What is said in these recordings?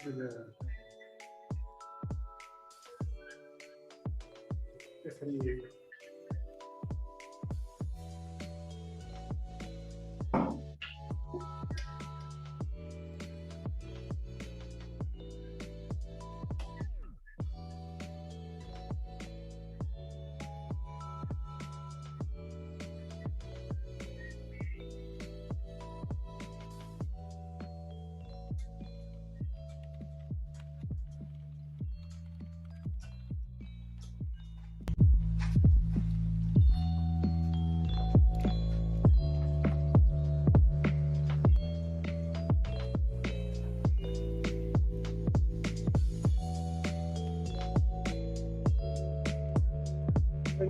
Esa es mi...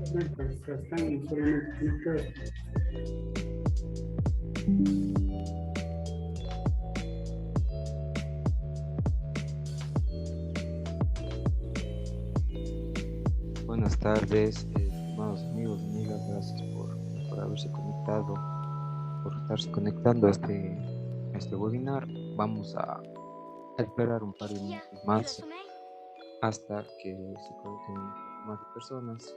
Están solamente conectados. Buenas tardes, estimados amigos y amigas, gracias por haberse conectado, por estarse conectando a este webinar. Vamos a esperar un par de minutos más hasta que se conecten un poco más de personas.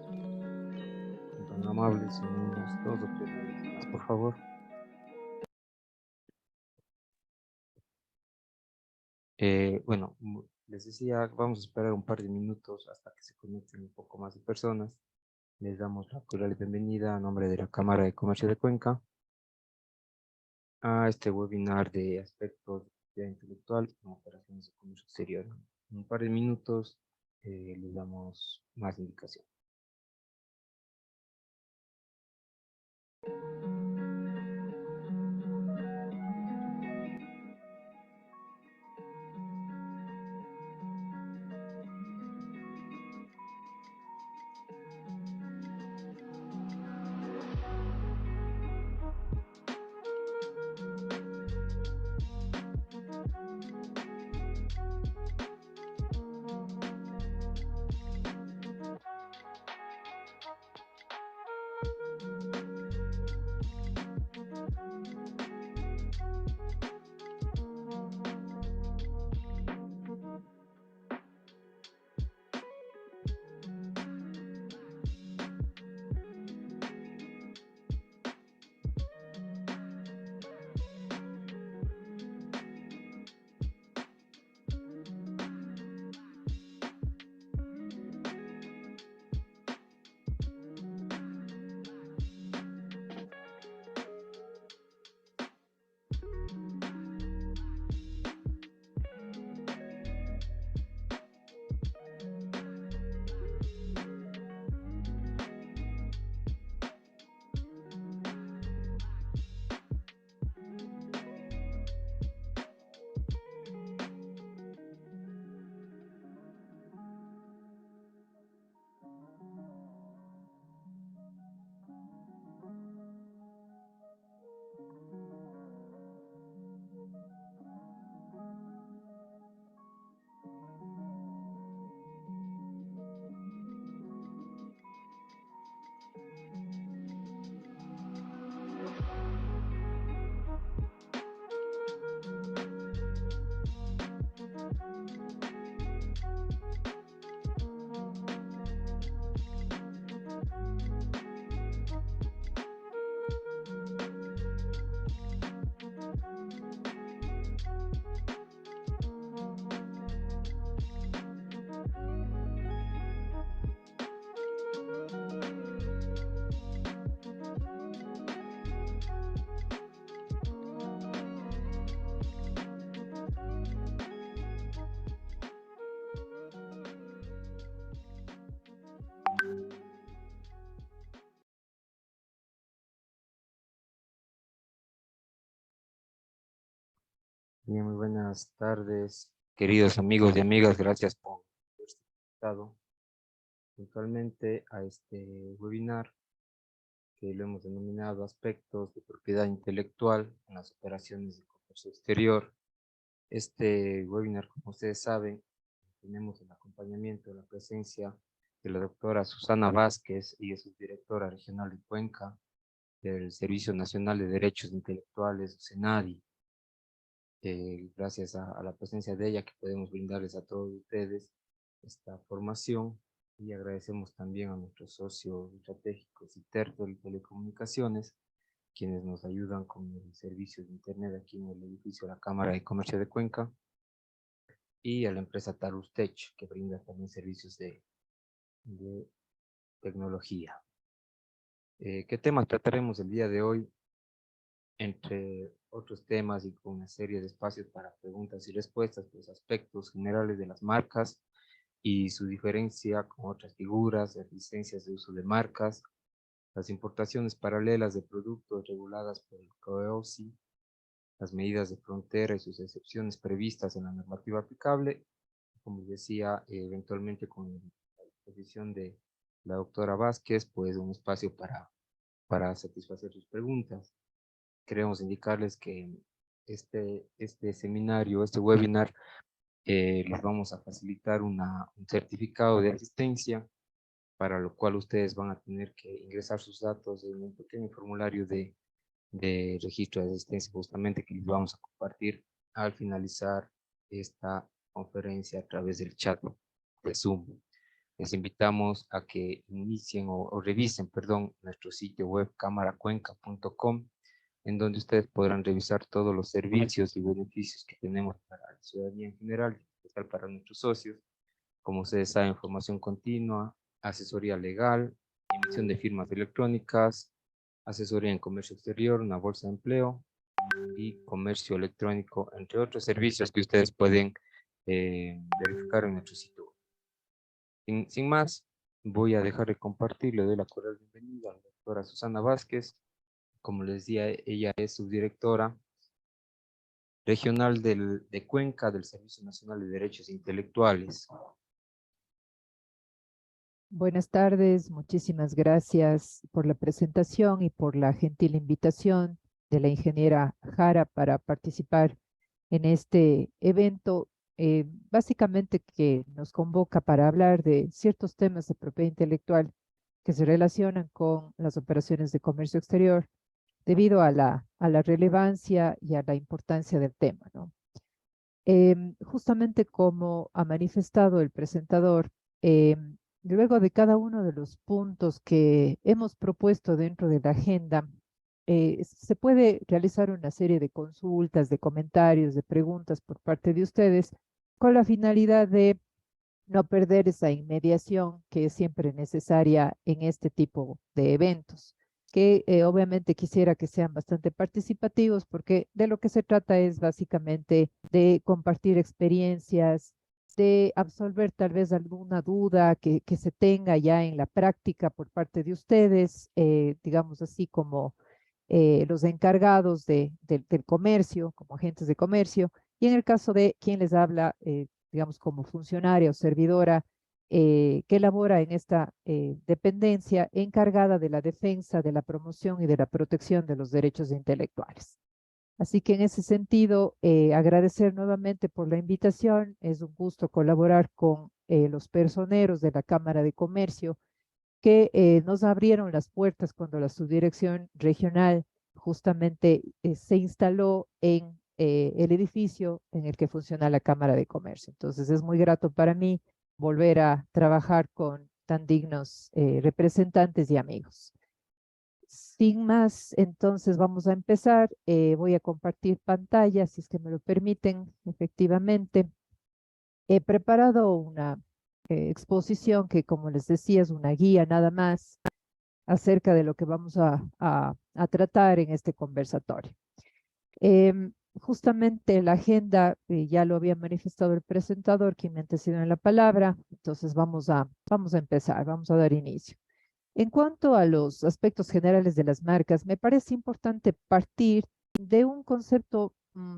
Son tan amables en unos 2 o 3 minutos más, por favor. Bueno, les decía, vamos a esperar un par de minutos hasta que se conecten un poco más de personas. Les damos la cordial bienvenida a nombre de la Cámara de Comercio de Cuenca a este webinar de aspectos de propiedad intelectual en operaciones de comercio exterior. En un par de minutos les damos más indicación. Bien, muy buenas tardes, queridos amigos y amigas. Gracias por haberse conectado puntualmente a este webinar que lo hemos denominado Aspectos de Propiedad Intelectual en las Operaciones de Comercio Exterior. Este webinar, como ustedes saben, tenemos el acompañamiento de la presencia de la doctora Susana Vázquez, y es subdirectora regional de Cuenca del Servicio Nacional de Derechos Intelectuales, SENADI. gracias a la presencia de ella que podemos brindarles a todos ustedes esta formación, y agradecemos también a nuestros socios estratégicos Tertel Telecomunicaciones, quienes nos ayudan con el servicio de internet aquí en el edificio de la Cámara de Comercio de Cuenca, y a la empresa Tarustech, que brinda también servicios de tecnología. ¿Qué temas trataremos el día de hoy? Entre otros temas y con una serie de espacios para preguntas y respuestas, pues aspectos generales de las marcas y su diferencia con otras figuras, las licencias de uso de marcas, las importaciones paralelas de productos reguladas por el COEOSI, las medidas de frontera y sus excepciones previstas en la normativa aplicable, como decía, eventualmente con la disposición de la doctora Vázquez, pues un espacio para satisfacer sus preguntas. Queremos indicarles que este seminario, este webinar, les vamos a facilitar un certificado de asistencia, para lo cual ustedes van a tener que ingresar sus datos en un pequeño formulario de registro de asistencia, justamente, que les vamos a compartir al finalizar esta conferencia a través del chat de Zoom. Les invitamos a que inicien o revisen, perdón, nuestro sitio web camaracuenca.com, en donde ustedes podrán revisar todos los servicios y beneficios que tenemos para la ciudadanía en general, en especial para nuestros socios. Como ustedes saben, formación continua, asesoría legal, emisión de firmas electrónicas, asesoría en comercio exterior, una bolsa de empleo y comercio electrónico, entre otros servicios que ustedes pueden verificar en nuestro sitio. Sin más, voy a dejar de compartir. Le doy la cordial bienvenida a la doctora Susana Vázquez. Como les decía, ella es subdirectora regional de Cuenca del Servicio Nacional de Derechos Intelectuales. Buenas tardes, muchísimas gracias por la presentación y por la gentil invitación de la ingeniera Jara para participar en este evento, básicamente que nos convoca para hablar de ciertos temas de propiedad intelectual que se relacionan con las operaciones de comercio exterior debido a la relevancia y a la importancia del tema, ¿no? Justamente como ha manifestado el presentador, luego de cada uno de los puntos que hemos propuesto dentro de la agenda, se puede realizar una serie de consultas, de comentarios, de preguntas por parte de ustedes, con la finalidad de no perder esa inmediación que es siempre necesaria en este tipo de eventos, que obviamente quisiera que sean bastante participativos, porque de lo que se trata es básicamente de compartir experiencias, de absolver tal vez alguna duda que se tenga ya en la práctica por parte de ustedes, digamos así como los encargados del comercio, como agentes de comercio, y en el caso de quien les habla, digamos, como funcionaria o servidora que labora en esta dependencia encargada de la defensa, de la promoción y de la protección de los derechos intelectuales. Así que en ese sentido, agradecer nuevamente por la invitación. Es un gusto colaborar con los personeros de la Cámara de Comercio que nos abrieron las puertas cuando la subdirección regional justamente se instaló en el edificio en el que funciona la Cámara de Comercio. Entonces es muy grato para mí volver a trabajar con tan dignos representantes y amigos. Sin más, entonces vamos a empezar. Voy a compartir pantalla, si es que me lo permiten, efectivamente. He preparado una exposición que, como les decía, es una guía nada más acerca de lo que vamos a tratar en este conversatorio. Justamente la agenda ya lo había manifestado el presentador, quien me antecedió en la palabra, entonces vamos a empezar, vamos a dar inicio. En cuanto a los aspectos generales de las marcas, me parece importante partir de un concepto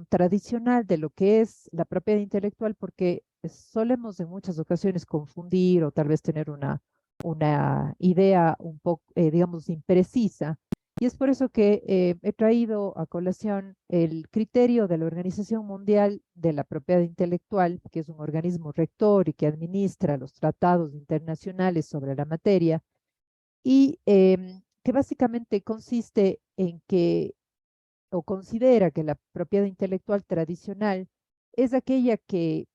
tradicional de lo que es la propiedad intelectual, porque solemos en muchas ocasiones confundir o tal vez tener una idea un poco, digamos, imprecisa. Y es por eso que he traído a colación el criterio de la Organización Mundial de la Propiedad Intelectual, que es un organismo rector y que administra los tratados internacionales sobre la materia, y que básicamente consiste en que o considera que la propiedad intelectual tradicional es aquella que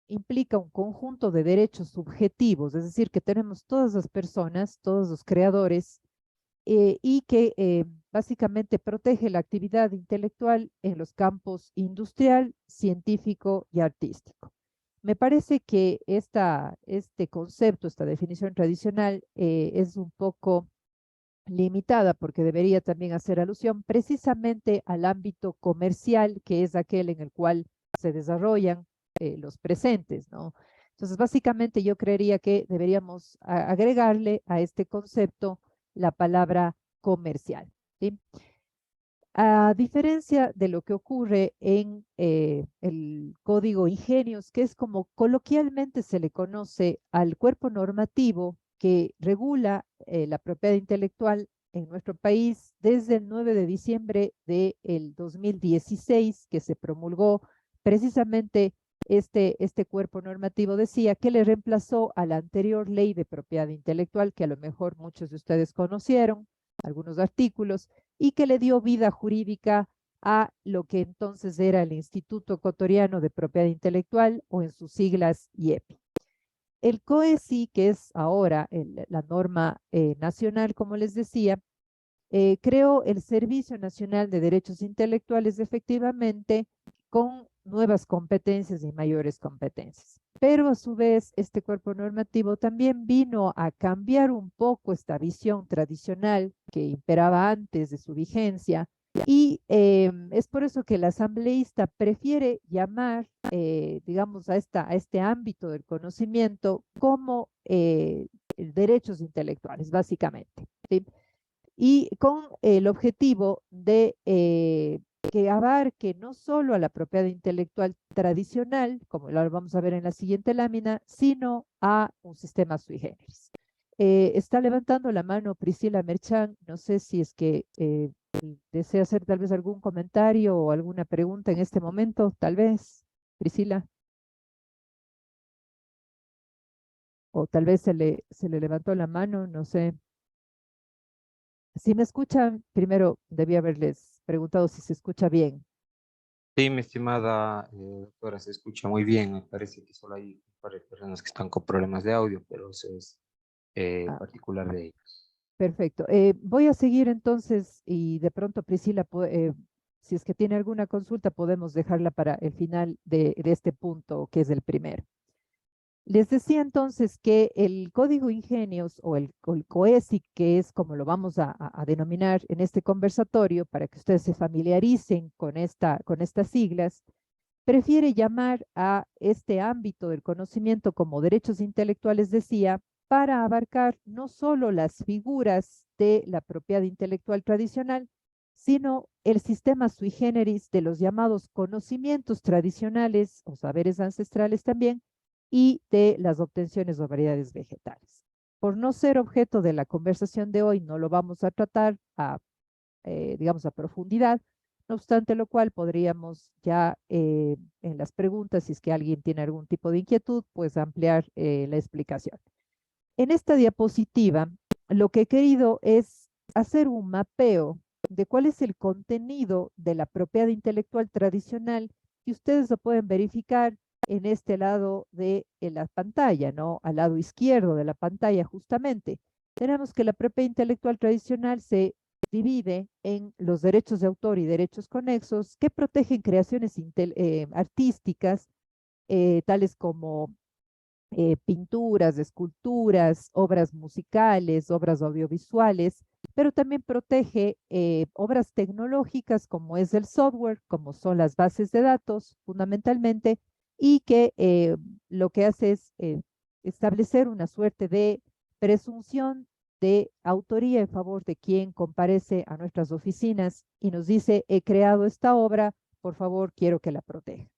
implica un conjunto de derechos subjetivos, es decir, que tenemos todas las personas, todos los creadores, y que básicamente protege la actividad intelectual en los campos industrial, científico y artístico. Me parece que este concepto, esta definición tradicional es un poco limitada porque debería también hacer alusión precisamente al ámbito comercial, que es aquel en el cual se desarrollan los presentes, ¿no? Entonces, básicamente yo creería que deberíamos agregarle a este concepto la palabra comercial, ¿sí? A diferencia de lo que ocurre en el Código Ingenios, que es como coloquialmente se le conoce al cuerpo normativo que regula la propiedad intelectual en nuestro país desde el 9 de diciembre del 2016, que se promulgó precisamente este cuerpo normativo, decía que le reemplazó a la anterior ley de propiedad intelectual, que a lo mejor muchos de ustedes conocieron, algunos artículos, y que le dio vida jurídica a lo que entonces era el Instituto Ecuatoriano de Propiedad Intelectual, o en sus siglas IEPI. El COESI, que es ahora la norma nacional, como les decía, creó el Servicio Nacional de Derechos Intelectuales, efectivamente, con nuevas competencias y mayores competencias. Pero a su vez, este cuerpo normativo también vino a cambiar un poco esta visión tradicional que imperaba antes de su vigencia, y es por eso que el asambleísta prefiere llamar, digamos, a este ámbito del conocimiento como derechos intelectuales, básicamente, ¿sí? Y con el objetivo de que abarque no solo a la propiedad intelectual tradicional, como lo vamos a ver en la siguiente lámina, sino a un sistema sui generis. Está levantando la mano Priscila Merchán, no sé si es que desea hacer tal vez algún comentario o alguna pregunta en este momento, tal vez, Priscila, o tal vez se le levantó la mano, no sé. Si me escuchan, primero debía haberles preguntado si se escucha bien. Sí, mi estimada doctora, se escucha muy bien. Me parece que solo hay un par de personas que están con problemas de audio, pero eso es Ah, particular de ellos. perfecto. Voy a seguir entonces, y de pronto Priscila, si es que tiene alguna consulta, podemos dejarla para el final de este punto, que es el primero. Les decía entonces que el Código Ingenios, o el COESI, que es como lo vamos a denominar en este conversatorio, para que ustedes se familiaricen con estas siglas, prefiere llamar a este ámbito del conocimiento como derechos intelectuales, decía, para abarcar no solo las figuras de la propiedad intelectual tradicional, sino el sistema sui generis de los llamados conocimientos tradicionales o saberes ancestrales también, y de las obtenciones o variedades vegetales. Por no ser objeto de la conversación de hoy, no lo vamos a tratar digamos, a profundidad. No obstante lo cual, podríamos ya en las preguntas, si es que alguien tiene algún tipo de inquietud, pues ampliar la explicación. En esta diapositiva, lo que he querido es hacer un mapeo de cuál es el contenido de la propiedad intelectual tradicional, y ustedes lo pueden verificar en este lado de la pantalla, ¿no? Al lado izquierdo de la pantalla, justamente. Tenemos que la propiedad intelectual tradicional se divide en los derechos de autor y derechos conexos, que protegen creaciones artísticas, tales como pinturas, esculturas, obras musicales, obras audiovisuales, pero también protege obras tecnológicas, como es el software, como son las bases de datos fundamentalmente, y que lo que hace es establecer una suerte de presunción de autoría en favor de quien comparece a nuestras oficinas y nos dice: he creado esta obra, por favor, quiero que la proteja.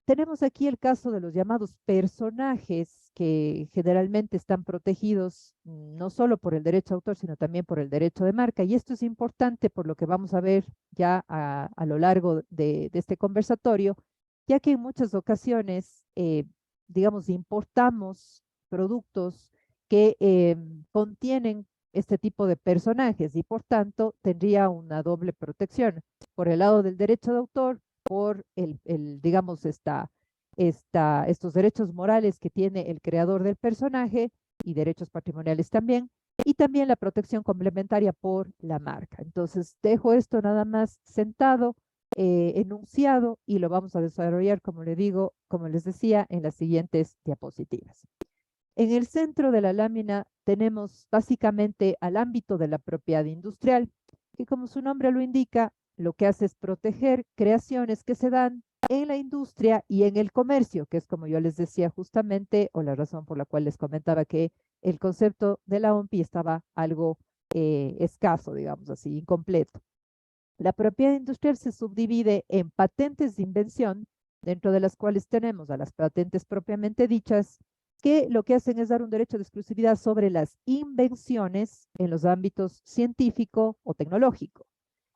Tenemos aquí el caso de los llamados personajes, que generalmente están protegidos no solo por el derecho de autor, sino también por el derecho de marca. Y esto es importante por lo que vamos a ver ya a lo largo de este conversatorio, ya que en muchas ocasiones, digamos, importamos productos que contienen este tipo de personajes y por tanto tendría una doble protección. Por el lado del derecho de autor, por digamos, estos derechos morales que tiene el creador del personaje y derechos patrimoniales también, y también la protección complementaria por la marca. Entonces, dejo esto nada más sentado, enunciado, y lo vamos a desarrollar, como le digo, como les decía, en las siguientes diapositivas. En el centro de la lámina tenemos básicamente al ámbito de la propiedad industrial, que como su nombre lo indica, lo que hace es proteger creaciones que se dan en la industria y en el comercio, que es como yo les decía justamente, o la razón por la cual les comentaba que el concepto de la OMPI estaba algo escaso, digamos así, incompleto. La propiedad industrial se subdivide en patentes de invención, dentro de las cuales tenemos a las patentes propiamente dichas, que lo que hacen es dar un derecho de exclusividad sobre las invenciones en los ámbitos científico o tecnológico.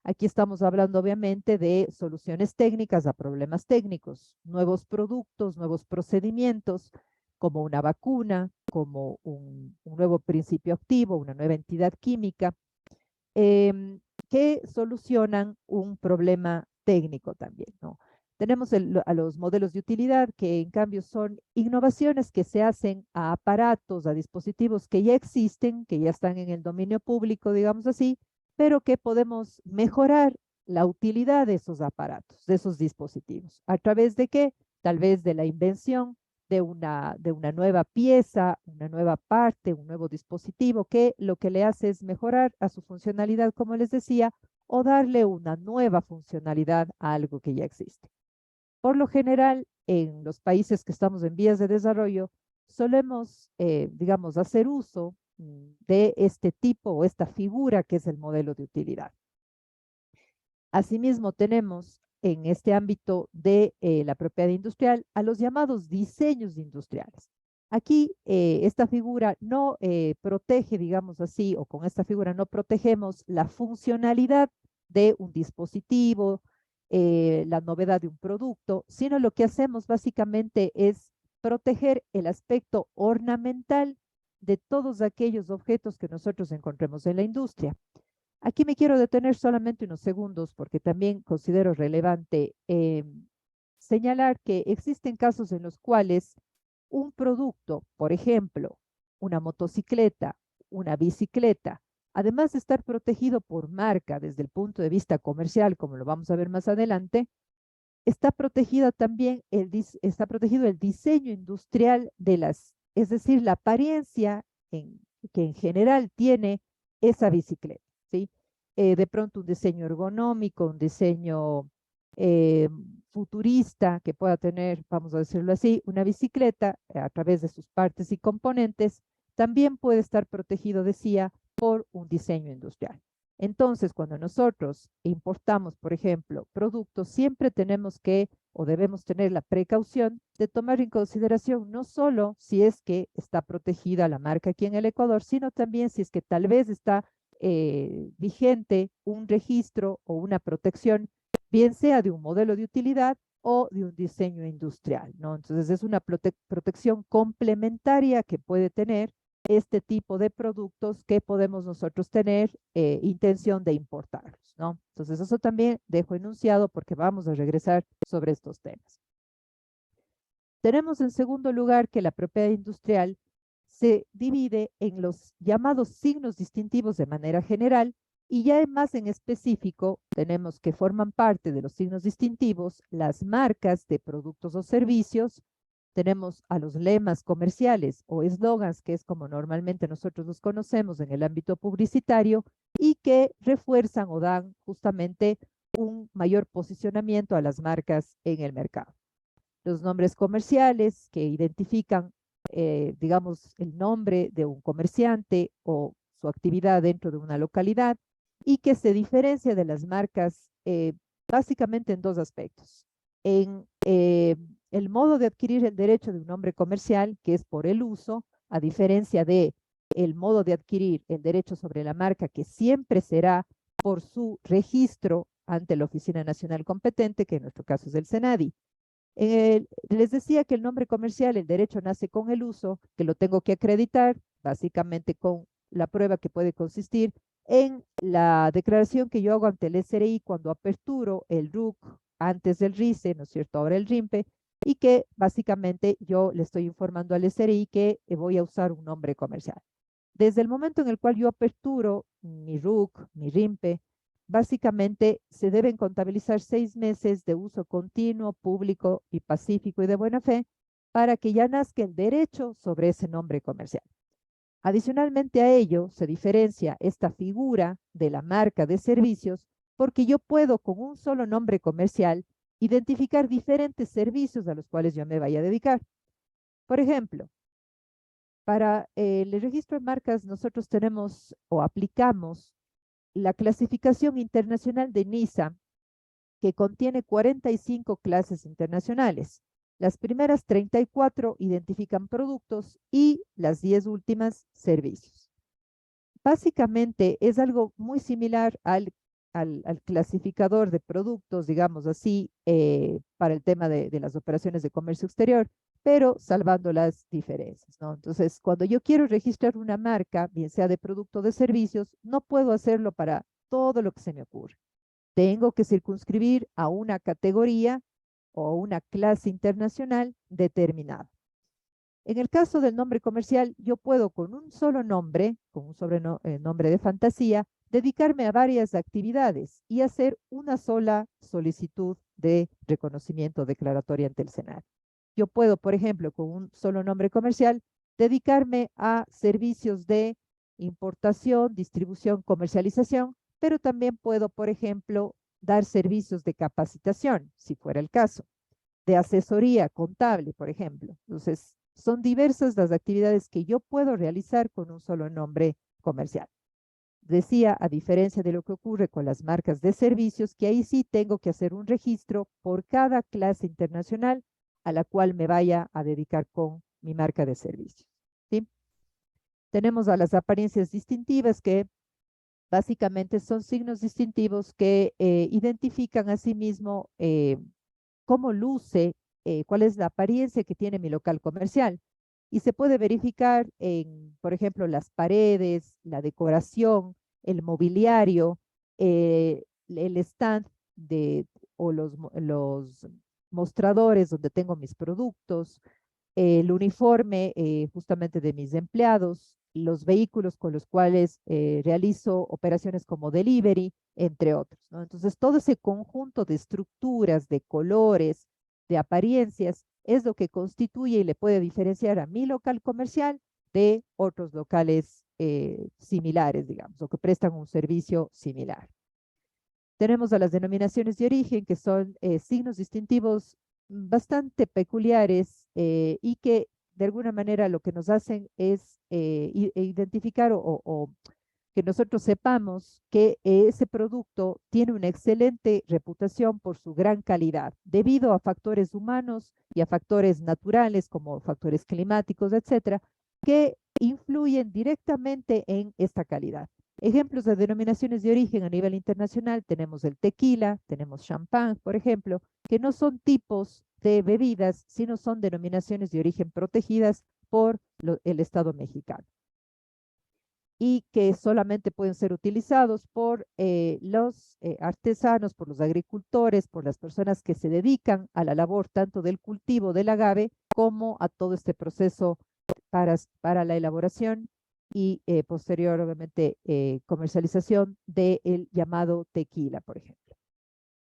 Aquí estamos hablando obviamente de soluciones técnicas a problemas técnicos, nuevos productos, nuevos procedimientos, como una vacuna, como un nuevo principio activo, una nueva entidad química, que solucionan un problema técnico también, ¿no? Tenemos a los modelos de utilidad, que en cambio son innovaciones que se hacen a aparatos, a dispositivos que ya existen, que ya están en el dominio público, digamos así, pero que podemos mejorar la utilidad de esos aparatos, de esos dispositivos. ¿A través de qué? Tal vez de la invención de una nueva pieza, una nueva parte, un nuevo dispositivo, que lo que le hace es mejorar a su funcionalidad, como les decía, o darle una nueva funcionalidad a algo que ya existe. Por lo general, en los países que estamos en vías de desarrollo, solemos, digamos, hacer uso de este tipo o esta figura que es el modelo de utilidad. Asimismo, tenemos en este ámbito de la propiedad industrial a los llamados diseños industriales. Aquí esta figura no protege, digamos así, o con esta figura no protegemos la funcionalidad de un dispositivo, la novedad de un producto, sino lo que hacemos básicamente es proteger el aspecto ornamental de todos aquellos objetos que nosotros encontremos en la industria. Aquí me quiero detener solamente unos segundos porque también considero relevante señalar que existen casos en los cuales un producto, por ejemplo, una motocicleta, una bicicleta, además de estar protegido por marca desde el punto de vista comercial, como lo vamos a ver más adelante, está protegida también está protegido el diseño industrial de es decir, la apariencia que en general tiene esa bicicleta, ¿sí? De pronto un diseño ergonómico, un diseño eh, futurista que pueda tener, vamos a decirlo así, una bicicleta a través de sus partes y componentes, también puede estar protegido, decía, por un diseño industrial. Entonces, cuando nosotros importamos, por ejemplo, productos, siempre tenemos que o debemos tener la precaución de tomar en consideración no solo si es que está protegida la marca aquí en el Ecuador, sino también si es que tal vez está vigente un registro o una protección, bien sea de un modelo de utilidad o de un diseño industrial, ¿no? Entonces es una protección complementaria que puede tener este tipo de productos que podemos nosotros tener intención de importarlos, ¿no? Entonces eso también dejo enunciado porque vamos a regresar sobre estos temas. Tenemos en segundo lugar que la propiedad industrial se divide en los llamados signos distintivos de manera general y ya más en específico tenemos que forman parte de los signos distintivos las marcas de productos o servicios, tenemos a los lemas comerciales o eslogans, que es como normalmente nosotros los conocemos en el ámbito publicitario y que refuerzan o dan justamente un mayor posicionamiento a las marcas en el mercado. Los nombres comerciales que identifican, digamos, el nombre de un comerciante o su actividad dentro de una localidad y que se diferencia de las marcas básicamente en dos aspectos. En el modo de adquirir el derecho de un nombre comercial, que es por el uso, a diferencia de el modo de adquirir el derecho sobre la marca, que siempre será por su registro ante la Oficina Nacional Competente, que en nuestro caso es el SENADI. Les decía que el nombre comercial, el derecho nace con el uso, que lo tengo que acreditar básicamente con la prueba que puede consistir en la declaración que yo hago ante el SRI cuando aperturo el RUC antes del RICE, ¿no es cierto? Ahora el RIMPE, y que básicamente yo le estoy informando al SRI que voy a usar un nombre comercial. Desde el momento en el cual yo aperturo mi RUC, mi RIMPE, básicamente se deben contabilizar 6 meses de uso continuo, público y pacífico y de buena fe para que ya nazca el derecho sobre ese nombre comercial. Adicionalmente a ello, se diferencia esta figura de la marca de servicios porque yo puedo con un solo nombre comercial identificar diferentes servicios a los cuales yo me vaya a dedicar. Por ejemplo, para el registro de marcas nosotros tenemos o aplicamos la clasificación internacional de NISA, que contiene 45 clases internacionales. Las primeras 34 identifican productos y las 10 últimas servicios. Básicamente es algo muy similar al clasificador de productos, digamos así, para el tema de las operaciones de comercio exterior, pero salvando las diferencias, ¿no? Entonces, cuando yo quiero registrar una marca, bien sea de producto o de servicios, no puedo hacerlo para todo lo que se me ocurre. Tengo que circunscribir a una categoría o una clase internacional determinada. En el caso del nombre comercial, yo puedo con un solo nombre, con un sobrenombre de fantasía, dedicarme a varias actividades y hacer una sola solicitud de reconocimiento declaratoria ante el SENAR. Yo puedo, por ejemplo, con un solo nombre comercial, dedicarme a servicios de importación, distribución, comercialización, pero también puedo, por ejemplo, dar servicios de capacitación, si fuera el caso, de asesoría contable, por ejemplo. Entonces, son diversas las actividades que yo puedo realizar con un solo nombre comercial. Decía, a diferencia de lo que ocurre con las marcas de servicios, que ahí sí tengo que hacer un registro por cada clase internacional a la cual me vaya a dedicar con mi marca de servicios, ¿sí? Tenemos a las apariencias distintivas que básicamente son signos distintivos que identifican a sí mismo cómo luce, cuál es la apariencia que tiene mi local comercial. Y se puede verificar en, por ejemplo, las paredes, la decoración, el mobiliario, el stand o los mostradores donde tengo mis productos, el uniforme justamente de mis empleados, los vehículos con los cuales realizo operaciones como delivery, entre otros, ¿no? Entonces, todo ese conjunto de estructuras, de colores, de apariencias, es lo que constituye y le puede diferenciar a mi local comercial de otros locales similares, digamos, o que prestan un servicio similar. Tenemos a las denominaciones de origen, que son signos distintivos bastante peculiares y que de alguna manera lo que nos hacen es identificar o que nosotros sepamos que ese producto tiene una excelente reputación por su gran calidad, debido a factores humanos y a factores naturales como factores climáticos, etcétera, que influyen directamente en esta calidad. Ejemplos de denominaciones de origen a nivel internacional, tenemos el tequila, tenemos champán, por ejemplo, que no son tipos de bebidas, sino son denominaciones de origen protegidas por el Estado mexicano y que solamente pueden ser utilizados por los artesanos, por los agricultores, por las personas que se dedican a la labor tanto del cultivo del agave como a todo este proceso para la elaboración y posterior, obviamente, comercialización del llamado tequila, por ejemplo.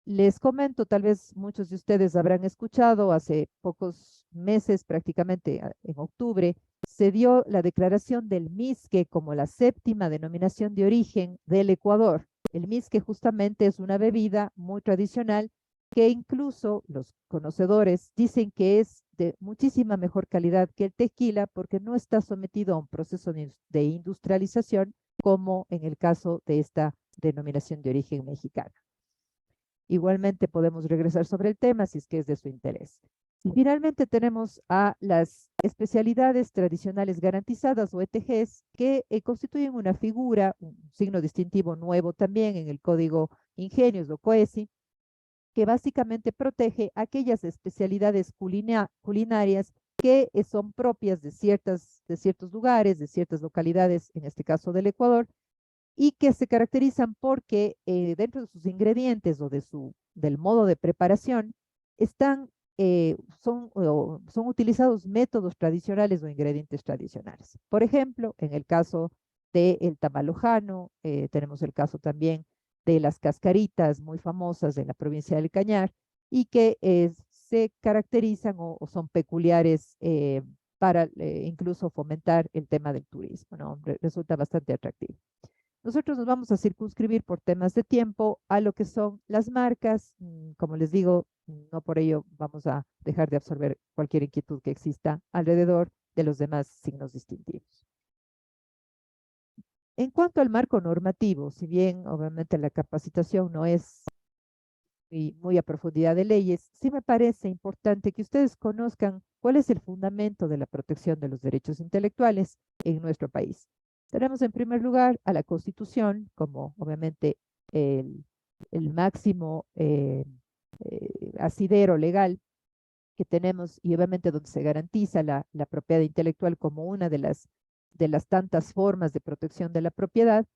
Les comento, tal vez muchos de ustedes habrán escuchado, hace pocos meses, prácticamente en octubre, se dio la declaración del MISQUE como la séptima denominación de origen del Ecuador. El MISQUE justamente es una bebida muy tradicional que incluso los conocedores dicen que es de muchísima mejor calidad que el tequila porque no está sometido a un proceso de industrialización como en el caso de esta denominación de origen mexicana. Igualmente podemos regresar sobre el tema si es que es de su interés. Y finalmente tenemos a las especialidades tradicionales garantizadas o ETGs que constituyen una figura, un signo distintivo nuevo también en el Código Ingenios o COESI, que básicamente protege aquellas especialidades culinarias que son propias de ciertos lugares, de ciertas localidades, en este caso del Ecuador, y que se caracterizan porque dentro de sus ingredientes o del modo de preparación son utilizados métodos tradicionales o ingredientes tradicionales. Por ejemplo, en el caso del tamal lojano, tenemos el caso también de las cascaritas muy famosas en la provincia del Cañar y que se caracterizan o son peculiares para incluso fomentar el tema del turismo, ¿no? Resulta bastante atractivo. Nosotros nos vamos a circunscribir por temas de tiempo a lo que son las marcas. Como les digo, no por ello vamos a dejar de absorber cualquier inquietud que exista alrededor de los demás signos distintivos. En cuanto al marco normativo, si bien obviamente la capacitación no es muy a profundidad de leyes, sí me parece importante que ustedes conozcan cuál es el fundamento de la protección de los derechos intelectuales en nuestro país. Tenemos en primer lugar a la Constitución como obviamente el, el máximo asidero legal que tenemos y obviamente donde se garantiza la propiedad intelectual como una de las tantas formas de protección de la propiedad.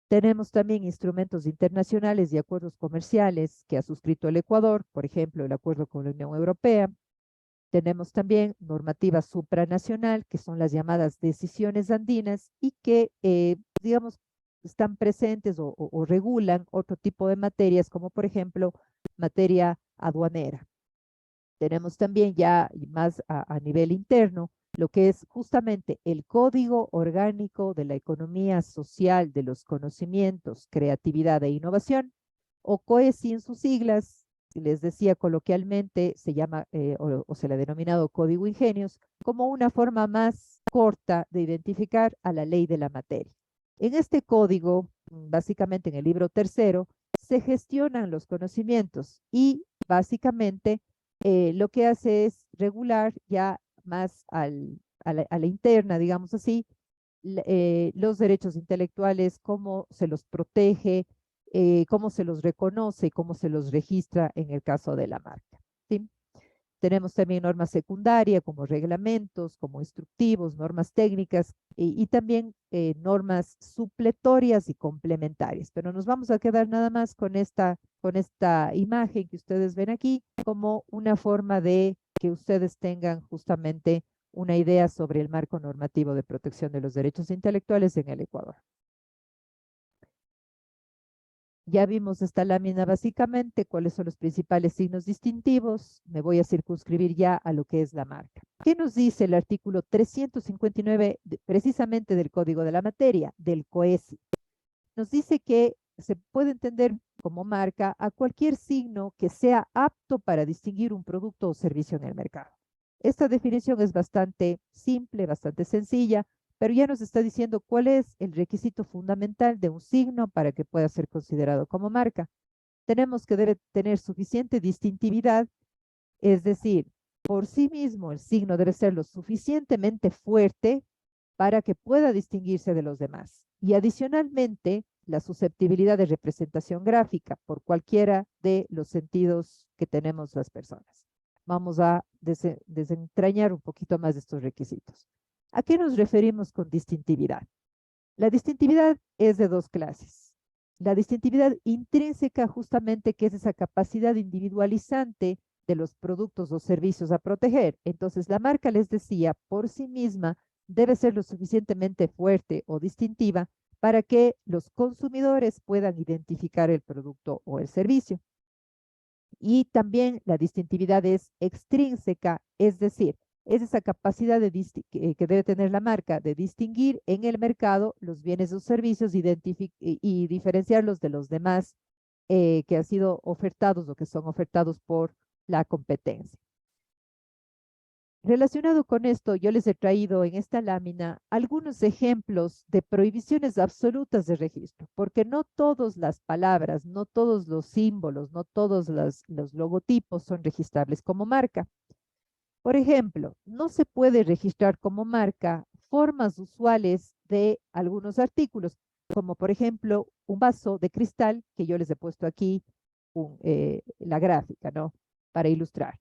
Tenemos también instrumentos internacionales y acuerdos comerciales que ha suscrito el Ecuador, por ejemplo, el acuerdo con la Unión Europea. Tenemos también normativa supranacional, que son las llamadas decisiones andinas y que, digamos, están presentes o regulan otro tipo de materias, como por ejemplo, materia aduanera. Tenemos también ya más a nivel interno lo que es justamente el Código Orgánico de la Economía Social de los Conocimientos, Creatividad e Innovación, o COESI en sus siglas. Les decía coloquialmente, se llama o se le ha denominado Código Ingenios, como una forma más corta de identificar a la ley de la materia. En este código, básicamente en el libro tercero, se gestionan los conocimientos y básicamente lo que hace es regular ya más a la interna, digamos así, los derechos intelectuales, cómo se los protege, cómo se los reconoce y cómo se los registra en el caso de la marca. ¿Sí? Tenemos también normas secundarias como reglamentos, como instructivos, normas técnicas y también normas supletorias y complementarias. Pero nos vamos a quedar nada más con esta imagen que ustedes ven aquí como una forma de que ustedes tengan justamente una idea sobre el marco normativo de protección de los derechos intelectuales en el Ecuador. Ya vimos esta lámina básicamente, cuáles son los principales signos distintivos. Me voy a circunscribir ya a lo que es la marca. ¿Qué nos dice el artículo 359 precisamente del Código de la Materia, del COESI? Nos dice que se puede entender como marca a cualquier signo que sea apto para distinguir un producto o servicio en el mercado. Esta definición es bastante simple, bastante sencilla, pero ya nos está diciendo cuál es el requisito fundamental de un signo para que pueda ser considerado como marca. Tenemos que debe tener suficiente distintividad, es decir, por sí mismo el signo debe ser lo suficientemente fuerte para que pueda distinguirse de los demás. Y adicionalmente, la susceptibilidad de representación gráfica por cualquiera de los sentidos que tenemos las personas. Vamos a desentrañar un poquito más de estos requisitos. ¿A qué nos referimos con distintividad? La distintividad es de dos clases. La distintividad intrínseca, justamente, que es esa capacidad individualizante de los productos o servicios a proteger. Entonces, la marca, les decía, por sí misma debe ser lo suficientemente fuerte o distintiva para que los consumidores puedan identificar el producto o el servicio. Y también la distintividad es extrínseca, es decir, es esa capacidad que debe tener la marca de distinguir en el mercado los bienes o servicios y diferenciarlos de los demás que han sido ofertados o que son ofertados por la competencia. Relacionado con esto, yo les he traído en esta lámina algunos ejemplos de prohibiciones absolutas de registro, porque no todas las palabras, no todos los símbolos, no todos los logotipos son registrables como marca. Por ejemplo, no se puede registrar como marca formas usuales de algunos artículos, como por ejemplo un vaso de cristal, que yo les he puesto aquí la gráfica, ¿no? Para ilustrar.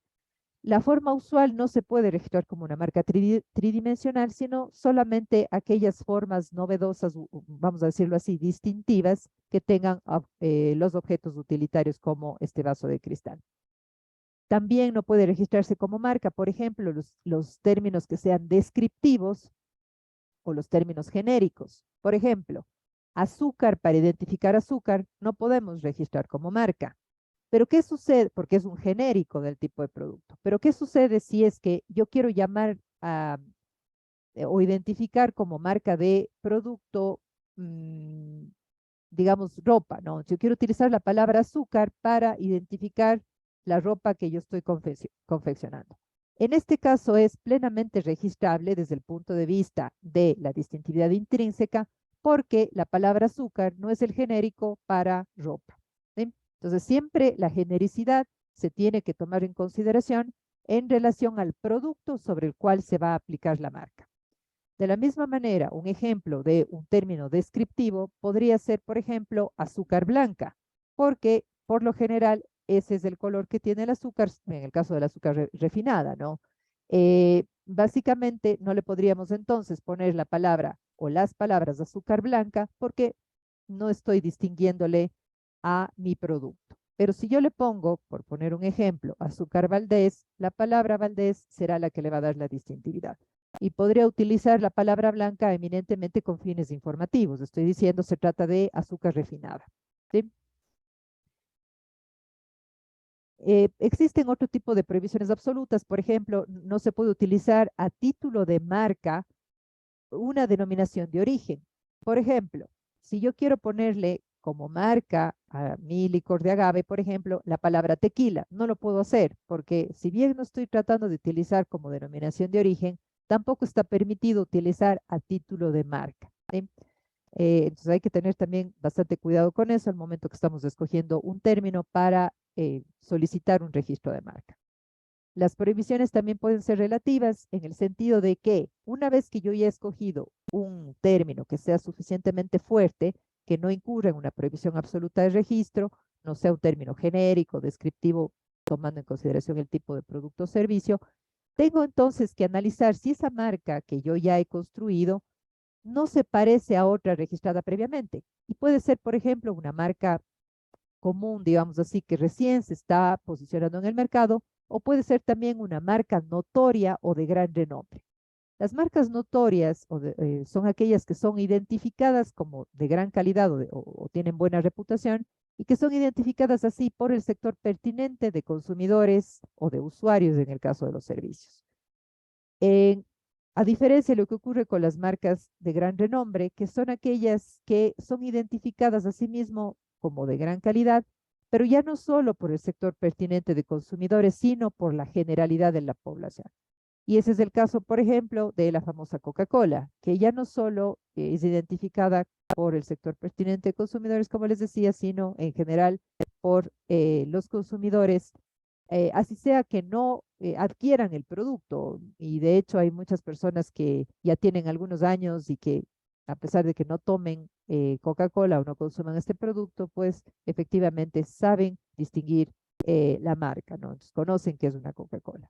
La forma usual no se puede registrar como una marca tridimensional, sino solamente aquellas formas novedosas, vamos a decirlo así, distintivas, que tengan los objetos utilitarios como este vaso de cristal. También no puede registrarse como marca, por ejemplo, los términos que sean descriptivos o los términos genéricos. Por ejemplo, azúcar, para identificar azúcar, no podemos registrar como marca. Pero ¿qué sucede? Porque es un genérico del tipo de producto. Pero ¿qué sucede si es que yo quiero llamar o identificar como marca de producto, digamos, ropa, ¿no? Yo quiero utilizar la palabra azúcar para identificar la ropa que yo estoy confeccionando. En este caso es plenamente registrable desde el punto de vista de la distintividad intrínseca, porque la palabra azúcar no es el genérico para ropa, ¿sí? Entonces, siempre la genericidad se tiene que tomar en consideración en relación al producto sobre el cual se va a aplicar la marca. De la misma manera, un ejemplo de un término descriptivo podría ser, por ejemplo, azúcar blanca, porque por lo general ese es el color que tiene el azúcar, en el caso del azúcar refinada, ¿no? Básicamente no le podríamos entonces poner la palabra o las palabras azúcar blanca porque no estoy distinguiéndole a mi producto. Pero si yo le pongo, por poner un ejemplo, azúcar Valdés, la palabra Valdés será la que le va a dar la distintividad. Y podría utilizar la palabra blanca eminentemente con fines informativos. Estoy diciendo, se trata de azúcar refinada, ¿sí? Existen otro tipo de prohibiciones absolutas. Por ejemplo, no se puede utilizar a título de marca una denominación de origen. Por ejemplo, si yo quiero ponerle como marca a mi licor de agave, por ejemplo, la palabra tequila, no lo puedo hacer porque si bien no estoy tratando de utilizar como denominación de origen, tampoco está permitido utilizar a título de marca, ¿sí? Entonces hay que tener también bastante cuidado con eso al momento que estamos escogiendo un término para solicitar un registro de marca. Las prohibiciones también pueden ser relativas en el sentido de que una vez que yo ya he escogido un término que sea suficientemente fuerte, que no incurra en una prohibición absoluta de registro, no sea un término genérico, descriptivo, tomando en consideración el tipo de producto o servicio, tengo entonces que analizar si esa marca que yo ya he construido no se parece a otra registrada previamente. Y puede ser, por ejemplo, una marca común, digamos así, que recién se está posicionando en el mercado, o puede ser también una marca notoria o de gran renombre. Las marcas notorias son aquellas que son identificadas como de gran calidad o tienen buena reputación y que son identificadas así por el sector pertinente de consumidores o de usuarios en el caso de los servicios. A diferencia de lo que ocurre con las marcas de gran renombre, que son aquellas que son identificadas a sí mismo como de gran calidad, pero ya no solo por el sector pertinente de consumidores, sino por la generalidad de la población. Y ese es el caso, por ejemplo, de la famosa Coca-Cola, que ya no solo es identificada por el sector pertinente de consumidores, como les decía, sino en general por los consumidores, así sea que no adquieran el producto. Y de hecho hay muchas personas que ya tienen algunos años y que a pesar de que no tomen Coca-Cola o no consuman este producto, pues efectivamente saben distinguir la marca, ¿no? Entonces conocen que es una Coca-Cola.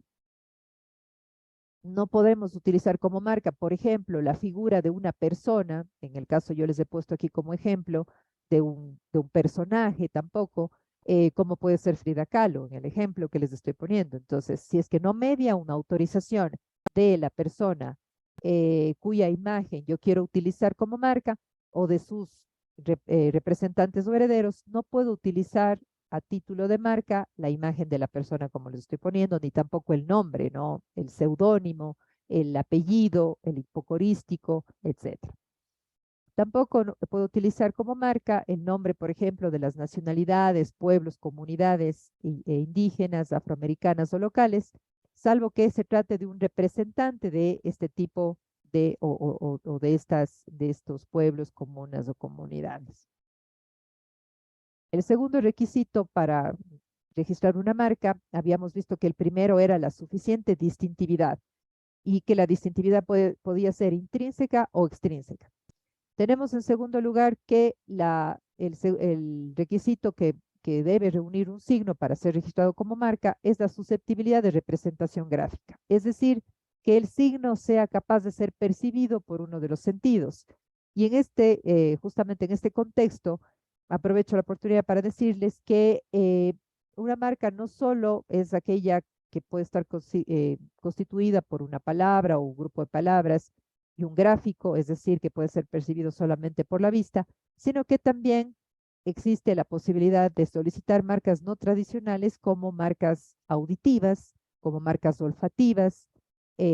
No podemos utilizar como marca, por ejemplo, la figura de una persona, en el caso yo les he puesto aquí como ejemplo, de un personaje tampoco, como puede ser Frida Kahlo, en el ejemplo que les estoy poniendo. Entonces, si es que no media una autorización de la persona cuya imagen yo quiero utilizar como marca o de sus representantes o herederos, no puedo utilizar a título de marca la imagen de la persona como les estoy poniendo, ni tampoco el nombre, ¿no? El seudónimo, el apellido, el hipocorístico, etcétera. Tampoco puedo utilizar como marca el nombre, por ejemplo, de las nacionalidades, pueblos, comunidades indígenas, afroamericanas o locales, salvo que se trate de un representante de este tipo o de estos pueblos, comunas o comunidades. El segundo requisito para registrar una marca, habíamos visto que el primero era la suficiente distintividad y que la distintividad podía ser intrínseca o extrínseca. Tenemos en segundo lugar que el requisito que que debe reunir un signo para ser registrado como marca es la susceptibilidad de representación gráfica. Es decir, que el signo sea capaz de ser percibido por uno de los sentidos. Y en justamente en este contexto, aprovecho la oportunidad para decirles que una marca no solo es aquella que puede estar constituida por una palabra o un grupo de palabras y un gráfico, es decir, que puede ser percibido solamente por la vista, sino que también existe la posibilidad de solicitar marcas no tradicionales como marcas auditivas, como marcas olfativas,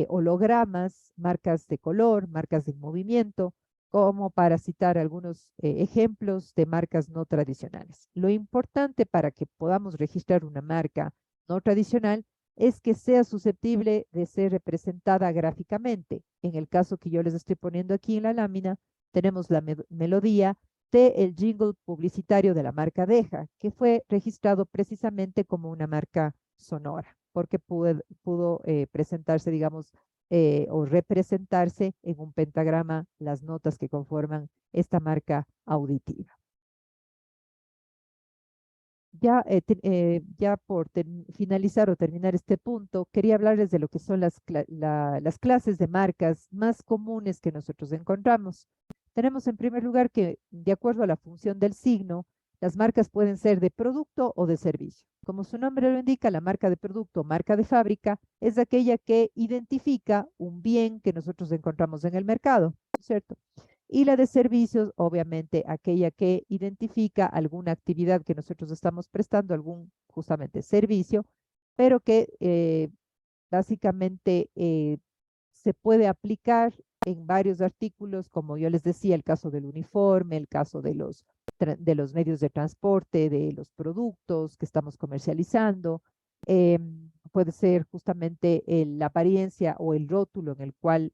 hologramas, marcas de color, marcas de movimiento, como para citar algunos ejemplos de marcas no tradicionales. Lo importante para que podamos registrar una marca no tradicional es que sea susceptible de ser representada gráficamente. En el caso que yo les estoy poniendo aquí en la lámina, tenemos la melodía del jingle publicitario de la marca Deja, que fue registrado precisamente como una marca sonora, porque pudo presentarse, digamos, o representarse en un pentagrama las notas que conforman esta marca auditiva. Ya por finalizar o terminar este punto, quería hablarles de lo que son las clases de marcas más comunes que nosotros encontramos. Tenemos en primer lugar que, de acuerdo a la función del signo, las marcas pueden ser de producto o de servicio. Como su nombre lo indica, la marca de producto o marca de fábrica es aquella que identifica un bien que nosotros encontramos en el mercado, ¿cierto? Y la de servicios, obviamente, aquella que identifica alguna actividad que nosotros estamos prestando, algún justamente servicio, pero que básicamente se puede aplicar en varios artículos, como yo les decía, el caso del uniforme, el caso de los medios de transporte, de los productos que estamos comercializando. Puede ser justamente la apariencia o el rótulo en el cual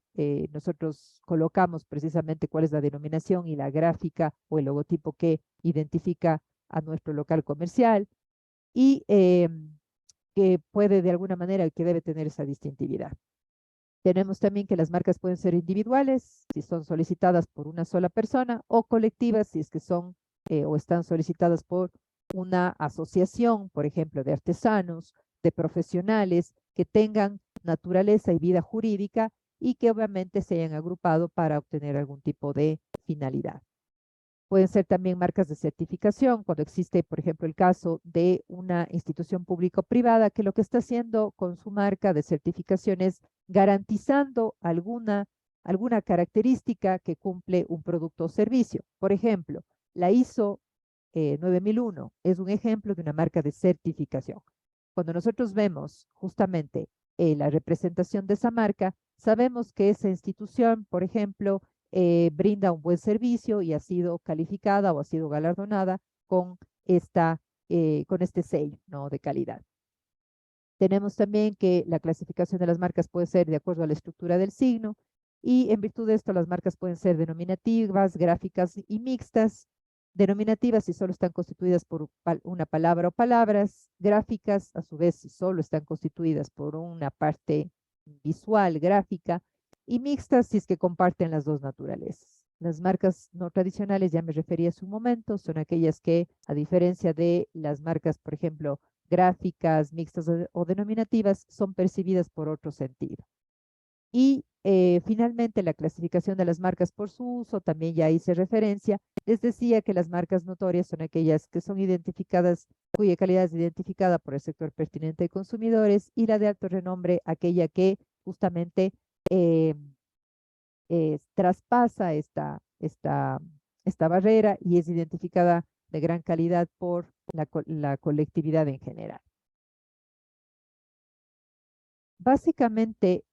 nosotros colocamos precisamente cuál es la denominación y la gráfica o el logotipo que identifica a nuestro local comercial y que puede de alguna manera que debe tener esa distintividad. Tenemos también que las marcas pueden ser individuales, si son solicitadas por una sola persona, o colectivas, si es que son o están solicitadas por una asociación, por ejemplo, de artesanos, de profesionales que tengan naturaleza y vida jurídica y que obviamente se hayan agrupado para obtener algún tipo de finalidad. Pueden ser también marcas de certificación, cuando existe, por ejemplo, el caso de una institución público-privada que lo que está haciendo con su marca de certificación es garantizando alguna característica que cumple un producto o servicio. Por ejemplo, la ISO 9001 es un ejemplo de una marca de certificación. Cuando nosotros vemos justamente la representación de esa marca, sabemos que esa institución, por ejemplo, brinda un buen servicio y ha sido calificada o ha sido galardonada con con este sello, ¿no?, de calidad. Tenemos también que la clasificación de las marcas puede ser de acuerdo a la estructura del signo y en virtud de esto las marcas pueden ser denominativas, gráficas y mixtas. Denominativas si solo están constituidas por una palabra o palabras, gráficas a su vez si solo están constituidas por una parte visual, gráfica, y mixtas si es que comparten las dos naturalezas. Las marcas no tradicionales, ya me referí hace un momento, son aquellas que, a diferencia de las marcas, por ejemplo, gráficas, mixtas o denominativas, son percibidas por otro sentido. Y finalmente, la clasificación de las marcas por su uso, también ya hice referencia. Les decía que las marcas notorias son aquellas que son identificadas, cuya calidad es identificada por el sector pertinente de consumidores, y la de alto renombre, aquella que justamente eh, traspasa esta barrera y es identificada de gran calidad por la colectividad en general. Básicamente,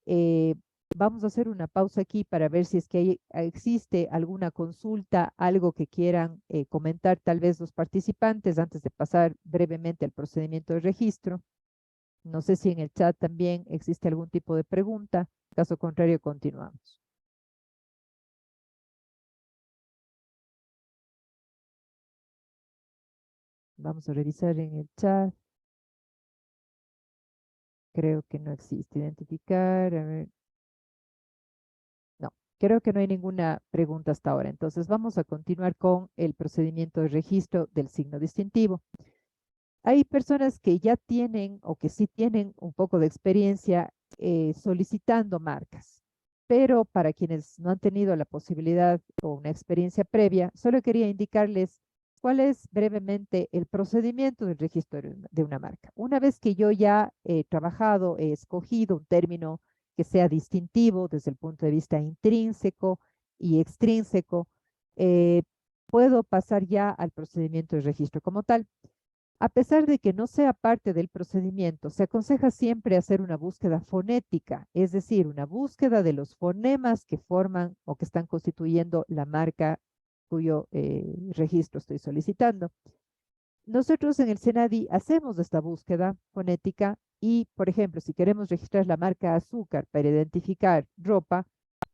vamos a hacer una pausa aquí para ver si es que existe alguna consulta, algo que quieran comentar tal vez los participantes antes de pasar brevemente al procedimiento de registro. No sé si en el chat también existe algún tipo de pregunta. Caso contrario, continuamos. Vamos a revisar en el chat. Creo que no existe. Identificar, a ver. No, creo que no hay ninguna pregunta hasta ahora. Entonces vamos a continuar con el procedimiento de registro del signo distintivo. Hay personas que ya tienen o que sí tienen un poco de experiencia solicitando marcas, pero para quienes no han tenido la posibilidad o una experiencia previa, solo quería indicarles cuál es brevemente el procedimiento del registro de una marca. Una vez que yo ya he trabajado, he escogido un término que sea distintivo desde el punto de vista intrínseco y extrínseco, eh, puedo pasar ya al procedimiento de registro como tal. A pesar de que no sea parte del procedimiento, se aconseja siempre hacer una búsqueda fonética, es decir, una búsqueda de los fonemas que forman o que están constituyendo la marca cuyo registro estoy solicitando. Nosotros en el SENADI hacemos esta búsqueda fonética y, por ejemplo, si queremos registrar la marca azúcar para identificar ropa,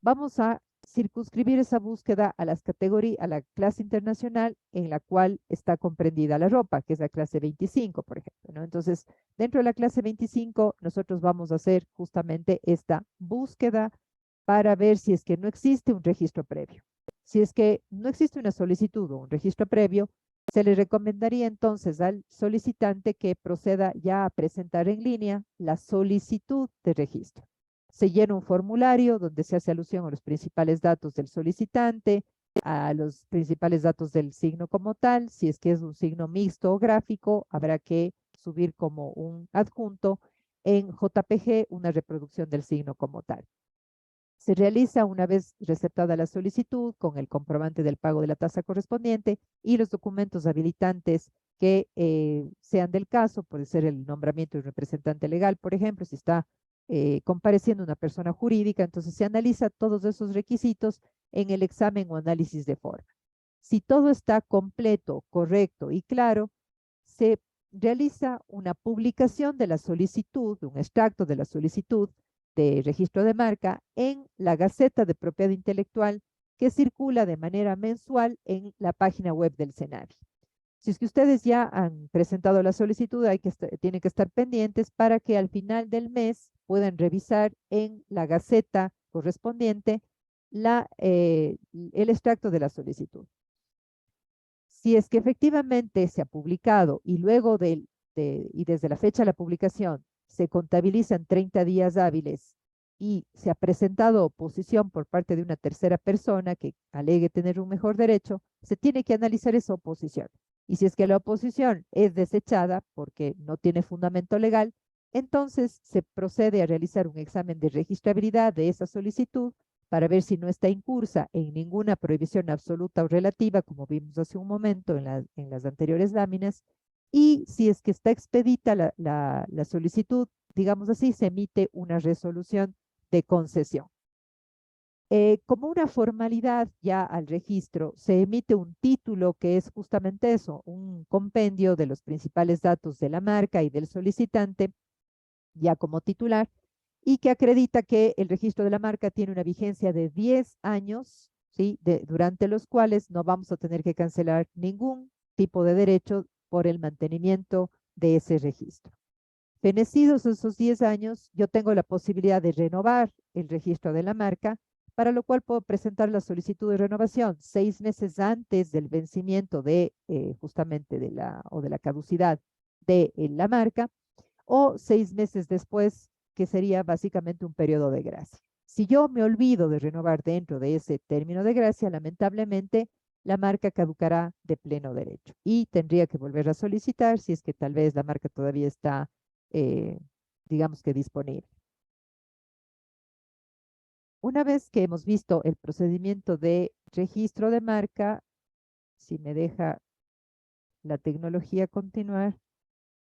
vamos a circunscribir esa búsqueda a las categorías, a la clase internacional en la cual está comprendida la ropa, que es la clase 25, por ejemplo, ¿no? Entonces, dentro de la clase 25, nosotros vamos a hacer justamente esta búsqueda para ver si es que no existe un registro previo. Si es que no existe una solicitud o un registro previo, se le recomendaría entonces al solicitante que proceda ya a presentar en línea la solicitud de registro. Se llena un formulario donde se hace alusión a los principales datos del solicitante, a los principales datos del signo como tal. Si es que es un signo mixto o gráfico, habrá que subir como un adjunto en JPG una reproducción del signo como tal. Se realiza una vez receptada la solicitud con el comprobante del pago de la tasa correspondiente y los documentos habilitantes que sean del caso. Puede ser el nombramiento de un representante legal, por ejemplo, si está compareciendo una persona jurídica, entonces se analiza todos esos requisitos en el examen o análisis de forma. Si todo está completo, correcto y claro, se realiza una publicación de la solicitud, un extracto de la solicitud de registro de marca en la Gaceta de Propiedad Intelectual que circula de manera mensual en la página web del SENADI. Si es que ustedes ya han presentado la solicitud, tienen que estar pendientes para que al final del mes puedan revisar en la Gaceta correspondiente el extracto de la solicitud. Si es que efectivamente se ha publicado y luego y desde la fecha de la publicación se contabilizan 30 días hábiles y se ha presentado oposición por parte de una tercera persona que alegue tener un mejor derecho, se tiene que analizar esa oposición. Y si es que la oposición es desechada porque no tiene fundamento legal, entonces se procede a realizar un examen de registrabilidad de esa solicitud para ver si no está incursa en ninguna prohibición absoluta o relativa, como vimos hace un momento en las anteriores láminas, y si es que está expedita la solicitud, digamos así, se emite una resolución de concesión. Como una formalidad ya al registro, se emite un título que es justamente eso, un compendio de los principales datos de la marca y del solicitante, ya como titular, y que acredita que el registro de la marca tiene una vigencia de 10 años, ¿sí? Durante los cuales no vamos a tener que cancelar ningún tipo de derecho por el mantenimiento de ese registro. Fenecidos esos 10 años, yo tengo la posibilidad de renovar el registro de la marca, para lo cual puedo presentar la solicitud de renovación 6 meses antes del vencimiento de justamente de la caducidad de la marca, o 6 meses después, que sería básicamente un periodo de gracia. Si yo me olvido de renovar dentro de ese término de gracia, lamentablemente la marca caducará de pleno derecho y tendría que volver a solicitar si es que tal vez la marca todavía está, eh, digamos que disponible. Una vez que hemos visto el procedimiento de registro de marca, si me deja la tecnología continuar,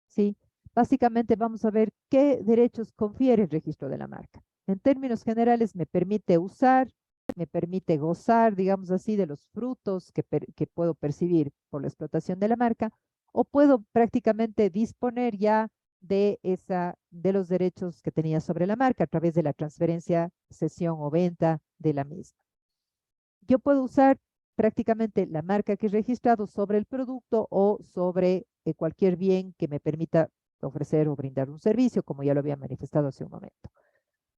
¿sí? Básicamente vamos a ver qué derechos confiere el registro de la marca. En términos generales, me permite usar, me permite gozar, digamos así, de los frutos que puedo percibir por la explotación de la marca, o puedo prácticamente disponer ya de los derechos que tenía sobre la marca a través de la transferencia, cesión o venta de la misma. Yo puedo usar prácticamente la marca que he registrado sobre el producto o sobre cualquier bien que me permita ofrecer o brindar un servicio, como ya lo había manifestado hace un momento.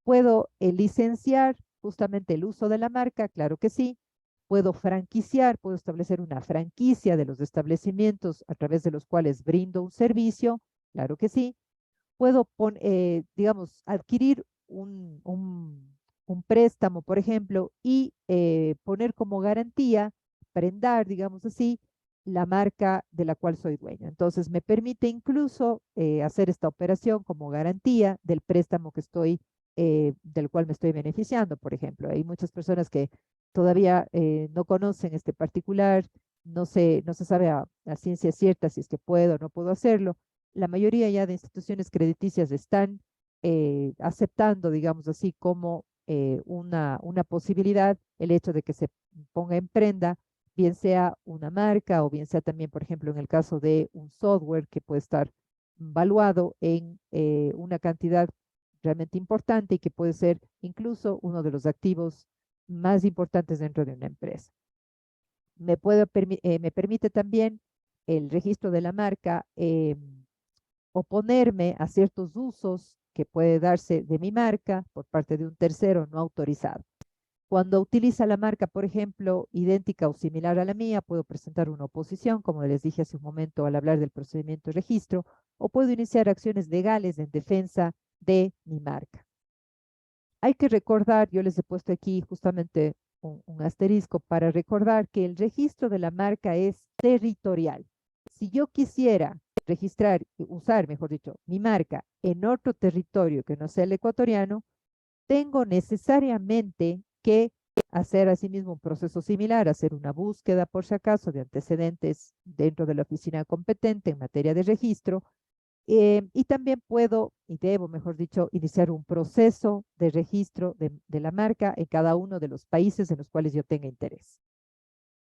Puedo licenciar justamente el uso de la marca, claro que sí. Puedo franquiciar, puedo establecer una franquicia de los establecimientos a través de los cuales brindo un servicio, claro que sí. Puedo, digamos, adquirir un préstamo, por ejemplo, y poner como garantía, prendar, digamos así, la marca de la cual soy dueño. Entonces, me permite incluso hacer esta operación como garantía del préstamo que estoy, del cual me estoy beneficiando, por ejemplo. Hay muchas personas que todavía no conocen este particular, no se sabe a ciencia cierta si es que puedo o no puedo hacerlo. La mayoría ya de instituciones crediticias están aceptando, digamos así, como una posibilidad el hecho de que se ponga en prenda, bien sea una marca o bien sea también, por ejemplo, en el caso de un software que puede estar valuado en una cantidad realmente importante y que puede ser incluso uno de los activos más importantes dentro de una empresa. Me permite también el registro de la marca oponerme a ciertos usos que puede darse de mi marca por parte de un tercero no autorizado. Cuando utiliza la marca, por ejemplo, idéntica o similar a la mía, puedo presentar una oposición, como les dije hace un momento al hablar del procedimiento de registro, o puedo iniciar acciones legales en defensa de mi marca. Hay que recordar, yo les he puesto aquí justamente un asterisco para recordar que el registro de la marca es territorial. Si yo quisiera registrar, usar, mejor dicho, mi marca en otro territorio que no sea el ecuatoriano, tengo necesariamente que hacer asimismo un proceso similar, hacer una búsqueda por si acaso de antecedentes dentro de la oficina competente en materia de registro, y también puedo, y debo, mejor dicho, iniciar un proceso de registro de la marca en cada uno de los países en los cuales yo tenga interés.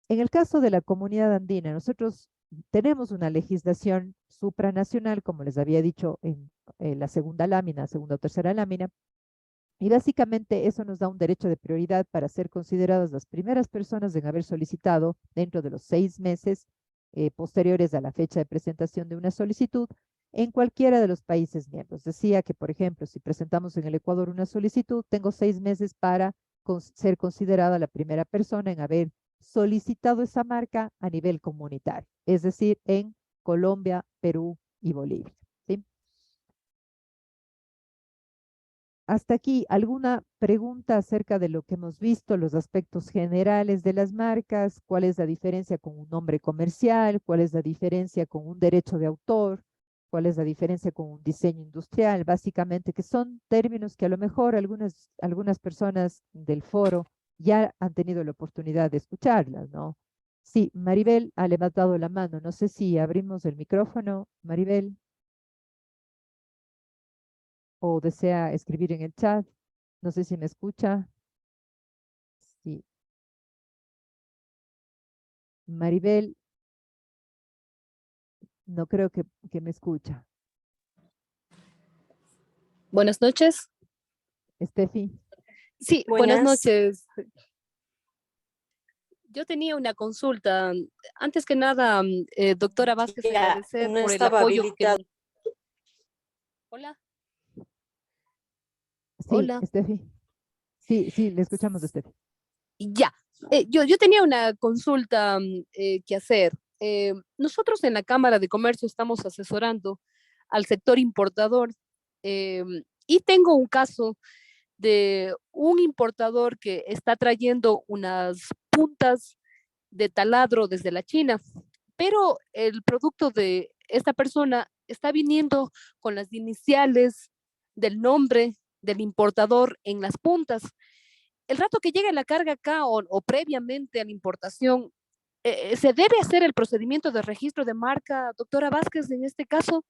En el caso de la comunidad andina, nosotros tenemos una legislación supranacional, como les había dicho en la segunda lámina, segunda o tercera lámina, y básicamente eso nos da un derecho de prioridad para ser consideradas las primeras personas en haber solicitado dentro de los 6 meses posteriores a la fecha de presentación de una solicitud en cualquiera de los países miembros. Decía que, por ejemplo, si presentamos en el Ecuador una solicitud, tengo 6 meses para ser considerada la primera persona en haber solicitado esa marca a nivel comunitario, es decir, en Colombia, Perú y Bolivia. ¿Sí? Hasta aquí, ¿alguna pregunta acerca de lo que hemos visto, los aspectos generales de las marcas? ¿Cuál es la diferencia con un nombre comercial? ¿Cuál es la diferencia con un derecho de autor? ¿Cuál es la diferencia con un diseño industrial? Básicamente, que son términos que a lo mejor algunas personas del foro ya han tenido la oportunidad de escucharlas, ¿no? Sí, Maribel ha levantado la mano. No sé si abrimos el micrófono, Maribel, o desea escribir en el chat. No sé si me escucha. Sí. Maribel, no creo que me escucha. Buenas noches. Steffi. Sí, buenas Buenas. noches. Yo tenía una consulta. Antes que nada, doctora Vázquez, Ya, agradecer no por el estaba apoyo que habilitado. Hola, Sí, hola. Steffi. Sí, sí, le escuchamos, Steffi. Ya. Yo tenía una consulta que hacer. Nosotros en la Cámara de Comercio estamos asesorando al sector importador y tengo un caso de un importador que está trayendo unas puntas de taladro desde la China, pero el producto de esta persona está viniendo con las iniciales del nombre del importador en las puntas. El rato que llegue la carga acá o previamente a la importación, ¿se debe hacer el procedimiento de registro de marca, doctora Vázquez, en este caso?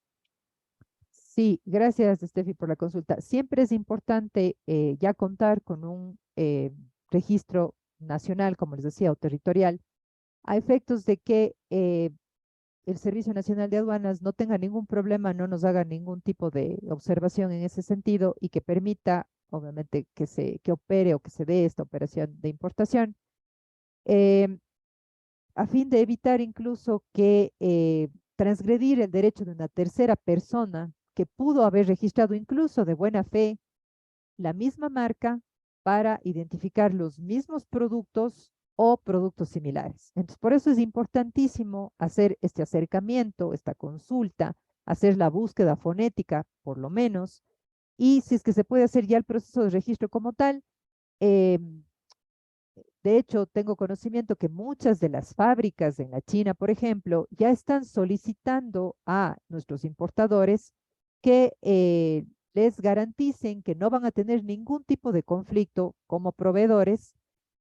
Sí, gracias, Steffi, por la consulta. Siempre es importante ya contar con un registro nacional, como les decía, o territorial, a efectos de que el Servicio Nacional de Aduanas no tenga ningún problema, no nos haga ningún tipo de observación en ese sentido y que permita, obviamente, que opere o que se dé esta operación de importación. Em, a fin de evitar incluso que transgredir el derecho de una tercera persona que pudo haber registrado incluso de buena fe la misma marca para identificar los mismos productos o productos similares. Entonces, por eso es importantísimo hacer este acercamiento, esta consulta, hacer la búsqueda fonética, por lo menos, y si es que se puede hacer ya el proceso de registro como tal. eh, de hecho, tengo conocimiento que muchas de las fábricas en la China, por ejemplo, ya están solicitando a nuestros importadores que les garanticen que no van a tener ningún tipo de conflicto como proveedores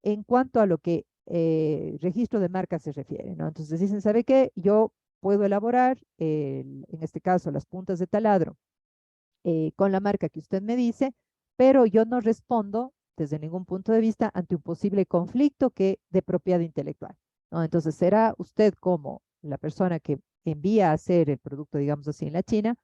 en cuanto a lo que registro de marca se refiere, ¿no? Entonces dicen, ¿sabe qué? Yo puedo elaborar, en este caso, las puntas de taladro con la marca que usted me dice, pero yo no respondo desde ningún punto de vista ante un posible conflicto de propiedad intelectual, ¿no? Entonces será usted como la persona que envía a hacer el producto, digamos así, en la China,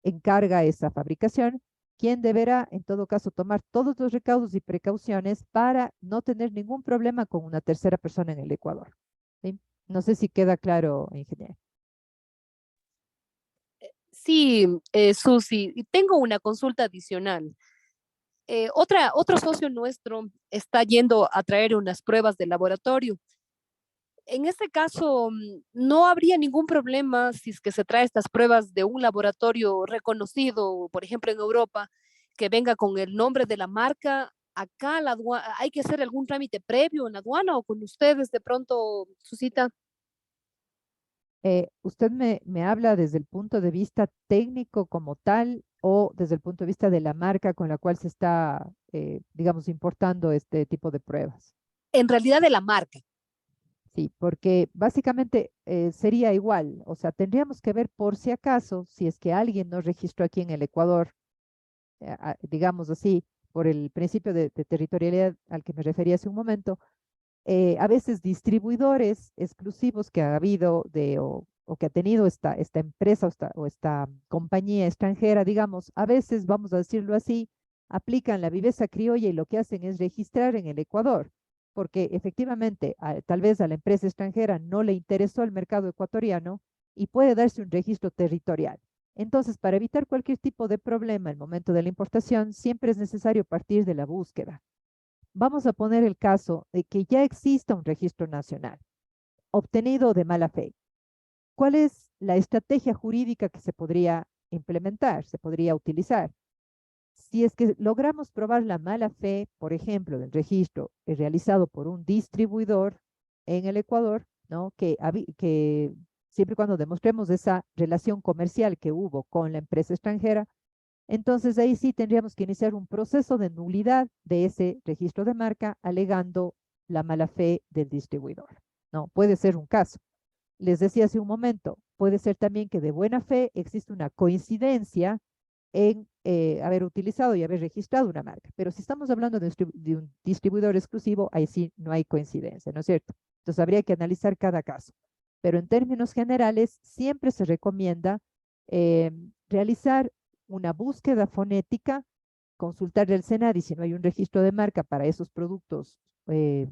encarga esa fabricación, quien deberá en todo caso tomar todos los recaudos y precauciones para no tener ningún problema con una tercera persona en el Ecuador. ¿Sí? No sé si queda claro, ingeniero. Sí, Susi, y tengo una consulta adicional. Otro socio nuestro está yendo a traer unas pruebas de laboratorio. En este caso, no habría ningún problema si es que se trae estas pruebas de un laboratorio reconocido, por ejemplo, en Europa, que venga con el nombre de la marca. Acá hay que hacer algún trámite previo en la aduana o con ustedes de pronto, Susita. ¿Usted me habla desde el punto de vista técnico como tal o desde el punto de vista de la marca con la cual se está, digamos, importando este tipo de pruebas? En realidad de la marca. Sí, porque básicamente sería igual, o sea, tendríamos que ver por si acaso, si es que alguien no registró aquí en el Ecuador, digamos así, por el principio de territorialidad al que me refería hace un momento, a veces distribuidores exclusivos que ha habido o que ha tenido esta empresa o esta compañía extranjera, digamos, a veces, vamos a decirlo así, aplican la viveza criolla y lo que hacen es registrar en el Ecuador, porque efectivamente tal vez a la empresa extranjera no le interesó el mercado ecuatoriano y puede darse un registro territorial. Entonces, para evitar cualquier tipo de problema al momento de la importación, siempre es necesario partir de la búsqueda. Vamos a poner el caso de que ya exista un registro nacional obtenido de mala fe. ¿Cuál es la estrategia jurídica que se podría implementar, se podría utilizar? Si es que logramos probar la mala fe, por ejemplo, del registro realizado por un distribuidor en el Ecuador, ¿no? Que siempre y cuando demostremos esa relación comercial que hubo con la empresa extranjera, entonces ahí sí tendríamos que iniciar un proceso de nulidad de ese registro de marca alegando la mala fe del distribuidor. No, puede ser un caso. Les decía hace un momento, puede ser también que de buena fe existe una coincidencia en haber utilizado y haber registrado una marca. Pero si estamos hablando de un distribuidor exclusivo, ahí sí no hay coincidencia, ¿no es cierto? Entonces habría que analizar cada caso. Pero en términos generales, siempre se recomienda eh, realizar una búsqueda fonética, consultar el SENADI si no hay un registro de marca para esos productos eh,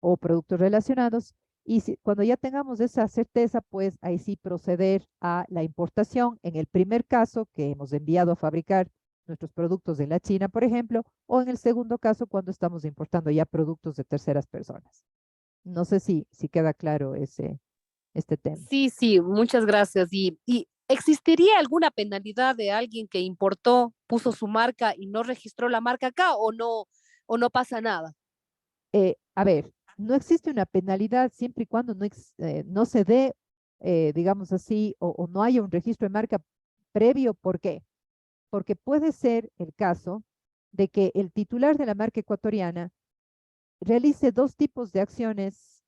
o productos relacionados. Y cuando ya tengamos esa certeza, pues ahí sí proceder a la importación. En el primer caso, que hemos enviado a fabricar nuestros productos de la China, por ejemplo, o en el segundo caso, cuando estamos importando ya productos de terceras personas. No sé si queda claro este tema. Sí, sí, muchas gracias. ¿Y existiría alguna penalidad de alguien que importó, puso su marca y no registró la marca acá o no pasa nada? A ver, no existe una penalidad siempre y cuando no se dé, digamos así, o no haya un registro de marca previo. ¿Por qué? Porque puede ser el caso de que el titular de la marca ecuatoriana realice dos tipos de acciones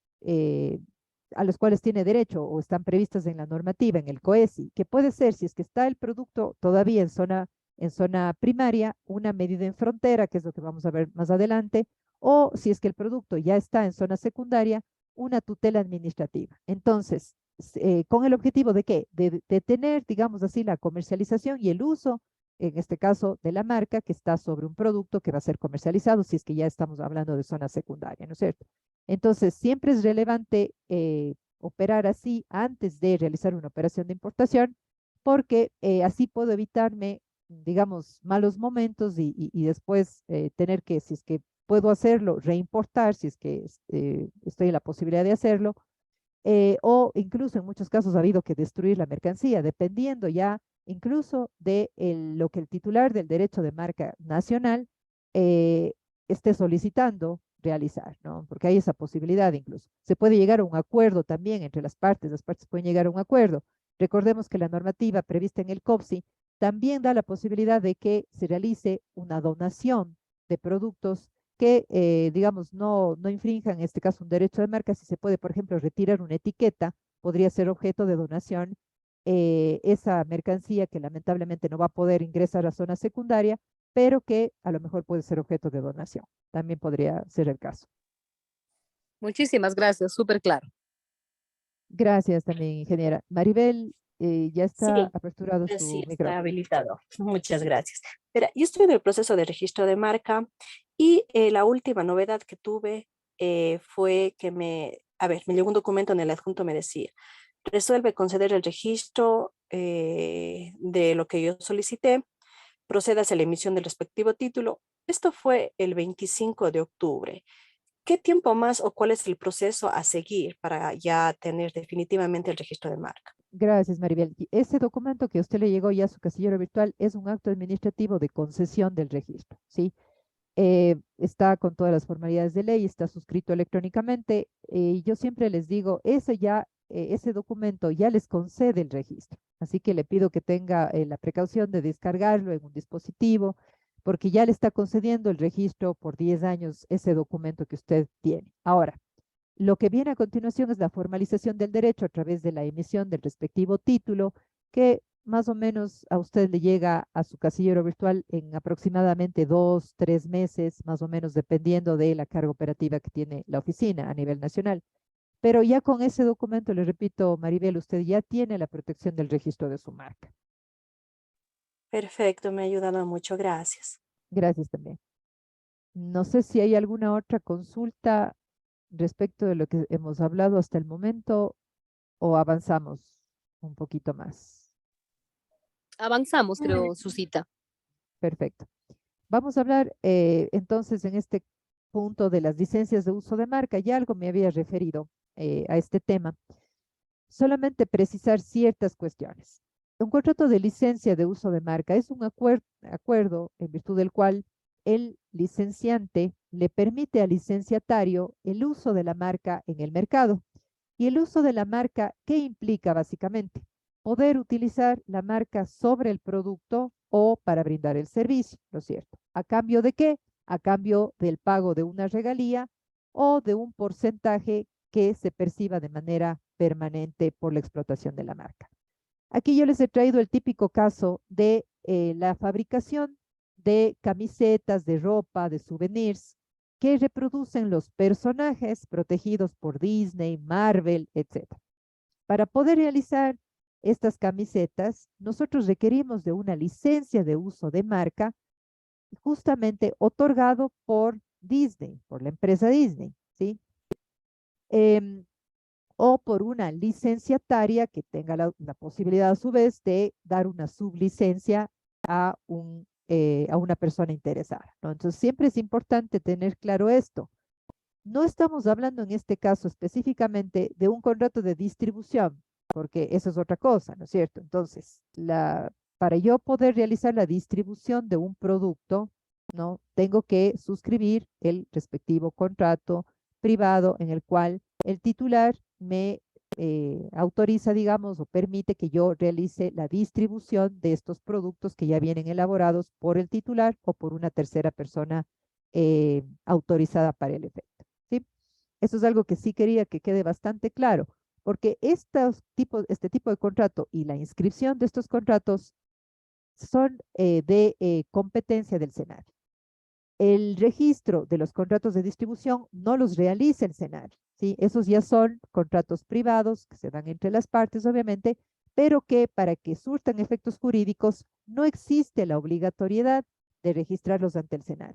a los cuales tiene derecho o están previstas en la normativa, en el COESI, que puede ser, si es que está el producto todavía en zona primaria, una medida en frontera, que es lo que vamos a ver más adelante, o si es que el producto ya está en zona secundaria, una tutela administrativa. Entonces, con el objetivo de qué? De tener, digamos así, la comercialización y el uso en este caso de la marca que está sobre un producto que va a ser comercializado, si es que ya estamos hablando de zona secundaria, ¿no es cierto? Entonces, siempre es relevante operar así antes de realizar una operación de importación, porque así puedo evitarme, digamos, malos momentos y después tener que, si es que puedo hacerlo, reimportar si es que estoy en la posibilidad de hacerlo, o incluso en muchos casos ha habido que destruir la mercancía, dependiendo ya incluso de lo que el titular del derecho de marca nacional eh, esté solicitando realizar, ¿no? Porque hay esa posibilidad incluso. Se puede llegar a un acuerdo también entre las partes pueden llegar a un acuerdo. Recordemos que la normativa prevista en el COPSI también da la posibilidad de que se realice una donación de productos que, digamos, no infrinjan, en este caso, un derecho de marca. Si se puede, por ejemplo, retirar una etiqueta, podría ser objeto de donación esa mercancía que lamentablemente no va a poder ingresar a zona secundaria, pero que a lo mejor puede ser objeto de donación. También podría ser el caso. Muchísimas gracias, súper claro. Gracias también, ingeniera. Maribel, ya está Sí, aperturado sí, su está micrófono. habilitado. Muchas gracias. Mira, yo estoy en el proceso de registro de marca y la última novedad que tuve fue que me llegó un documento en el adjunto, me decía, resuelve conceder el registro de lo que yo solicité, procedas a la emisión del respectivo título. Esto fue el 25 de octubre. ¿Qué tiempo más o cuál es el proceso a seguir para ya tener definitivamente el registro de marca? Gracias, Maribel. Y ese documento que a usted le llegó ya a su casillero virtual es un acto administrativo de concesión del registro, ¿sí? Está con todas las formalidades de ley, está suscrito electrónicamente. Yo siempre les digo, ese documento ya les concede el registro. Así que le pido que tenga la precaución de descargarlo en un dispositivo, porque ya le está concediendo el registro por 10 años ese documento que usted tiene. Ahora, lo que viene a continuación es la formalización del derecho a través de la emisión del respectivo título, que más o menos a usted le llega a su casillero virtual en aproximadamente 2, 3 meses, más o menos dependiendo de la carga operativa que tiene la oficina a nivel nacional. Pero ya con ese documento, le repito, Maribel, usted ya tiene la protección del registro de su marca. Perfecto, me ha ayudado mucho, gracias. Gracias también. No sé si hay alguna otra consulta respecto de lo que hemos hablado hasta el momento o avanzamos un poquito más. Avanzamos, creo, Susita. Perfecto. Vamos a hablar entonces en este punto de las licencias de uso de marca. Ya algo me había referido a este tema. Solamente precisar ciertas cuestiones. Un contrato de licencia de uso de marca es un acuerdo en virtud del cual el licenciante le permite al licenciatario el uso de la marca en el mercado. Y el uso de la marca, ¿qué implica básicamente? Poder utilizar la marca sobre el producto o para brindar el servicio, ¿no es cierto? ¿A cambio de qué? A cambio del pago de una regalía o de un porcentaje que se perciba de manera permanente por la explotación de la marca. Aquí yo les he traído el típico caso de la fabricación de camisetas, de ropa, de souvenirs que reproducen los personajes protegidos por Disney, Marvel, etc. Para poder realizar estas camisetas, nosotros requerimos de una licencia de uso de marca justamente otorgado por Disney, por la empresa Disney, ¿sí? O por una licenciataria que tenga la posibilidad a su vez de dar una sublicencia a una persona interesada, ¿no? Entonces siempre es importante tener claro esto. No estamos hablando en este caso específicamente de un contrato de distribución, porque eso es otra cosa, ¿no es cierto? Entonces, para yo poder realizar la distribución de un producto, ¿no? Tengo que suscribir el respectivo contrato privado en el cual el titular me autoriza, digamos, o permite que yo realice la distribución de estos productos que ya vienen elaborados por el titular o por una tercera persona autorizada para el efecto. ¿Sí? Eso es algo que sí quería que quede bastante claro, porque este tipo de contrato y la inscripción de estos contratos son de competencia del SENAR. El registro de los contratos de distribución no los realiza el SENAR, ¿sí? Esos ya son contratos privados que se dan entre las partes, obviamente, pero que para que surtan efectos jurídicos no existe la obligatoriedad de registrarlos ante el SENAR.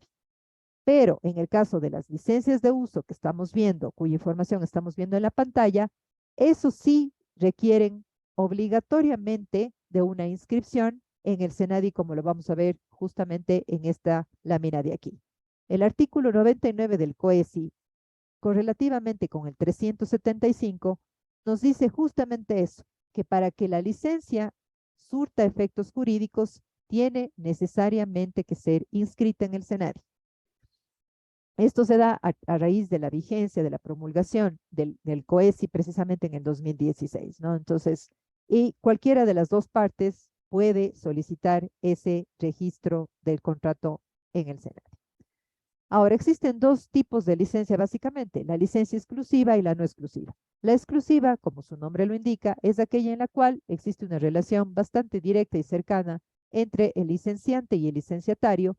Pero en el caso de las licencias de uso que estamos viendo, cuya información estamos viendo en la pantalla, eso sí requieren obligatoriamente de una inscripción en el SENADI, como lo vamos a ver justamente en esta lámina de aquí. El artículo 99 del COESI, correlativamente con el 375, nos dice justamente eso, que para que la licencia surta efectos jurídicos, tiene necesariamente que ser inscrita en el SENADI. Esto se da a raíz de la vigencia de la promulgación del COESI precisamente en el 2016, ¿no? Entonces, y cualquiera de las dos partes puede solicitar ese registro del contrato en el SENADI. Ahora, existen dos tipos de licencia básicamente, la licencia exclusiva y la no exclusiva. La exclusiva, como su nombre lo indica, es aquella en la cual existe una relación bastante directa y cercana entre el licenciante y el licenciatario,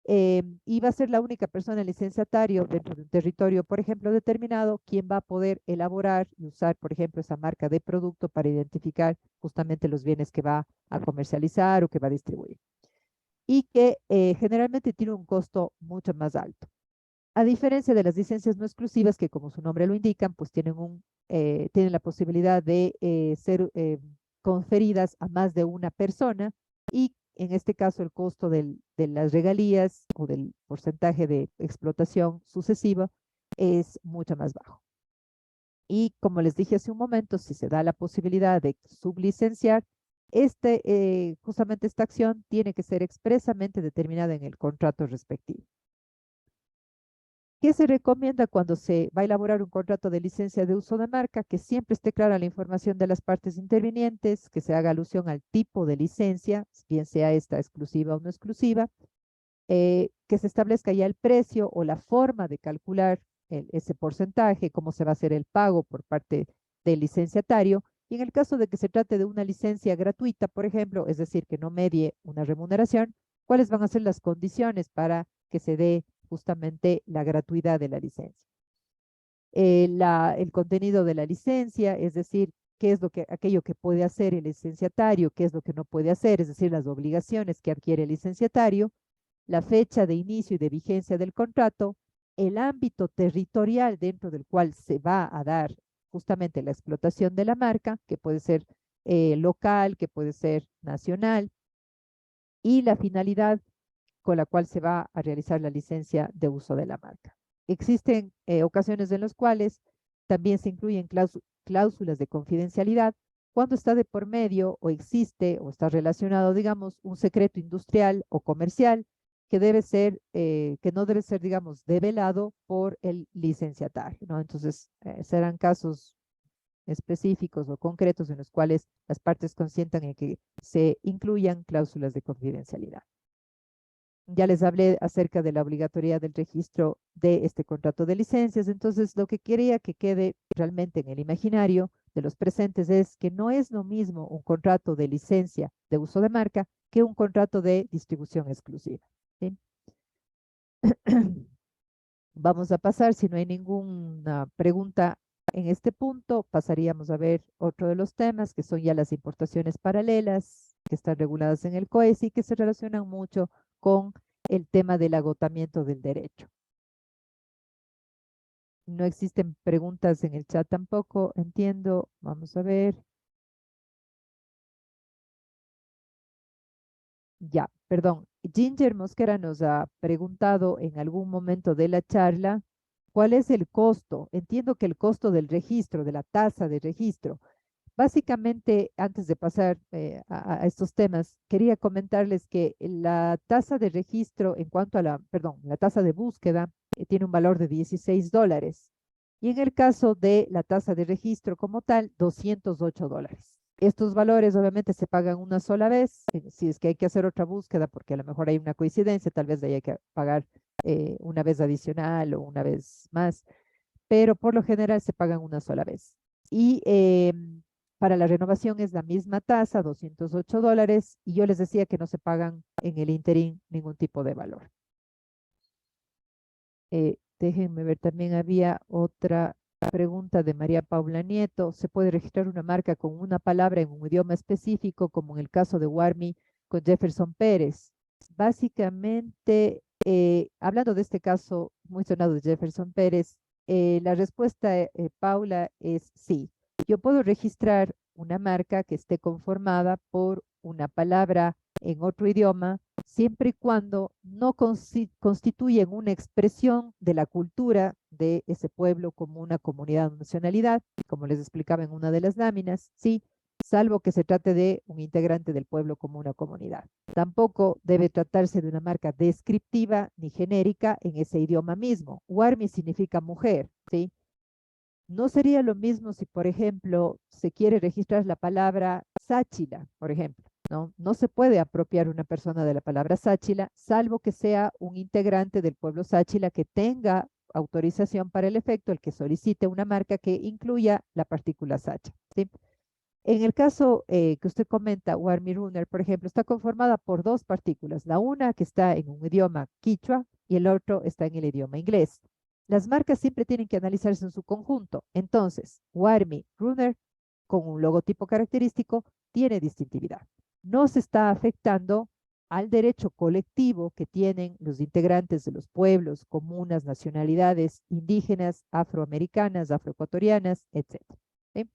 y va a ser la única persona, el licenciatario, dentro de un territorio, por ejemplo, determinado, quien va a poder elaborar y usar, por ejemplo, esa marca de producto para identificar justamente los bienes que va a comercializar o que va a distribuir. Y que generalmente tiene un costo mucho más alto. A diferencia de las licencias no exclusivas, que como su nombre lo indican, pues tienen la posibilidad de ser conferidas a más de una persona, y en este caso el costo de las regalías o del porcentaje de explotación sucesiva es mucho más bajo. Y como les dije hace un momento, si se da la posibilidad de sublicenciar, justamente esta acción tiene que ser expresamente determinada en el contrato respectivo. ¿Qué se recomienda cuando se va a elaborar un contrato de licencia de uso de marca? Que siempre esté clara la información de las partes intervinientes, que se haga alusión al tipo de licencia, bien sea esta exclusiva o no exclusiva, que se establezca ya el precio o la forma de calcular ese porcentaje, cómo se va a hacer el pago por parte del licenciatario. Y en el caso de que se trate de una licencia gratuita, por ejemplo, es decir, que no medie una remuneración, ¿cuáles van a ser las condiciones para que se dé justamente la gratuidad de la licencia? El contenido de la licencia, es decir, qué es aquello que puede hacer el licenciatario, qué es lo que no puede hacer, es decir, las obligaciones que adquiere el licenciatario, la fecha de inicio y de vigencia del contrato, el ámbito territorial dentro del cual se va a dar justamente la explotación de la marca, que puede ser local, que puede ser nacional, y la finalidad con la cual se va a realizar la licencia de uso de la marca. Existen ocasiones en las cuales también se incluyen cláusulas de confidencialidad cuando está de por medio o existe o está relacionado, digamos, un secreto industrial o comercial que que no debe ser, digamos, develado por el licenciatario, ¿no? Entonces, serán casos específicos o concretos en los cuales las partes consientan en que se incluyan cláusulas de confidencialidad. Ya les hablé acerca de la obligatoriedad del registro de este contrato de licencias. Entonces, lo que quería que quede realmente en el imaginario de los presentes es que no es lo mismo un contrato de licencia de uso de marca que un contrato de distribución exclusiva, ¿sí? Vamos a pasar, si no hay ninguna pregunta en este punto, pasaríamos a ver otro de los temas, que son ya las importaciones paralelas, que están reguladas en el COESI, que se relacionan mucho con el tema del agotamiento del derecho. No existen preguntas en el chat tampoco, entiendo. Vamos a ver. Ya, perdón. Ginger Mosquera nos ha preguntado en algún momento de la charla, ¿cuál es el costo? Entiendo que el costo del registro, de la tasa de registro. Básicamente, antes de pasar a estos temas, quería comentarles que la tasa de registro en cuanto a la tasa de búsqueda tiene un valor de $16. Y en el caso de la tasa de registro como tal, $208. Estos valores obviamente se pagan una sola vez. Si es que hay que hacer otra búsqueda, porque a lo mejor hay una coincidencia, tal vez haya que pagar una vez adicional o una vez más, pero por lo general se pagan una sola vez. Y para la renovación es la misma tasa, $208, y yo les decía que no se pagan en el interín ningún tipo de valor. Déjenme ver, también había otra pregunta de María Paula Nieto. ¿Se puede registrar una marca con una palabra en un idioma específico, como en el caso de Warmi con Jefferson Pérez? Básicamente, hablando de este caso muy sonado de Jefferson Pérez, la respuesta, Paula, es sí. Yo puedo registrar una marca que esté conformada por una palabra en otro idioma, siempre y cuando no constituyen una expresión de la cultura de ese pueblo como una comunidad o nacionalidad, como les explicaba en una de las láminas, ¿sí? Salvo que se trate de un integrante del pueblo como una comunidad. Tampoco debe tratarse de una marca descriptiva ni genérica en ese idioma mismo. Warmi significa mujer, ¿sí? No sería lo mismo si, por ejemplo, se quiere registrar la palabra sáchila, por ejemplo, ¿no? No se puede apropiar una persona de la palabra sáchila, salvo que sea un integrante del pueblo sáchila que tenga autorización para el efecto, el que solicite una marca que incluya la partícula sacha, ¿sí? En el caso que usted comenta, Warmi Runner, por ejemplo, está conformada por dos partículas, la una que está en un idioma quichua y el otro está en el idioma inglés. Las marcas siempre tienen que analizarse en su conjunto. Entonces, Warmi Runner, con un logotipo característico, tiene distintividad. No se está afectando al derecho colectivo que tienen los integrantes de los pueblos, comunas, nacionalidades indígenas, afroamericanas, afroecuatorianas, etc. ¿Sí?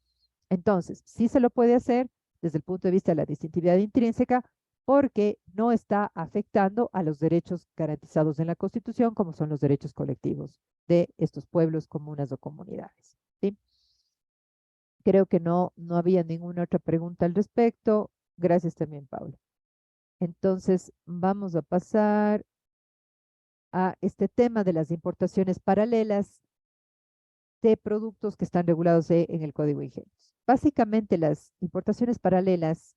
Entonces, sí se lo puede hacer desde el punto de vista de la distintividad intrínseca porque no está afectando a los derechos garantizados en la Constitución, como son los derechos colectivos de estos pueblos, comunas o comunidades, ¿sí? Creo que no había ninguna otra pregunta al respecto. Gracias también, Paula. Entonces, vamos a pasar a este tema de las importaciones paralelas de productos que están regulados en el Código Ingenios. Básicamente, las importaciones paralelas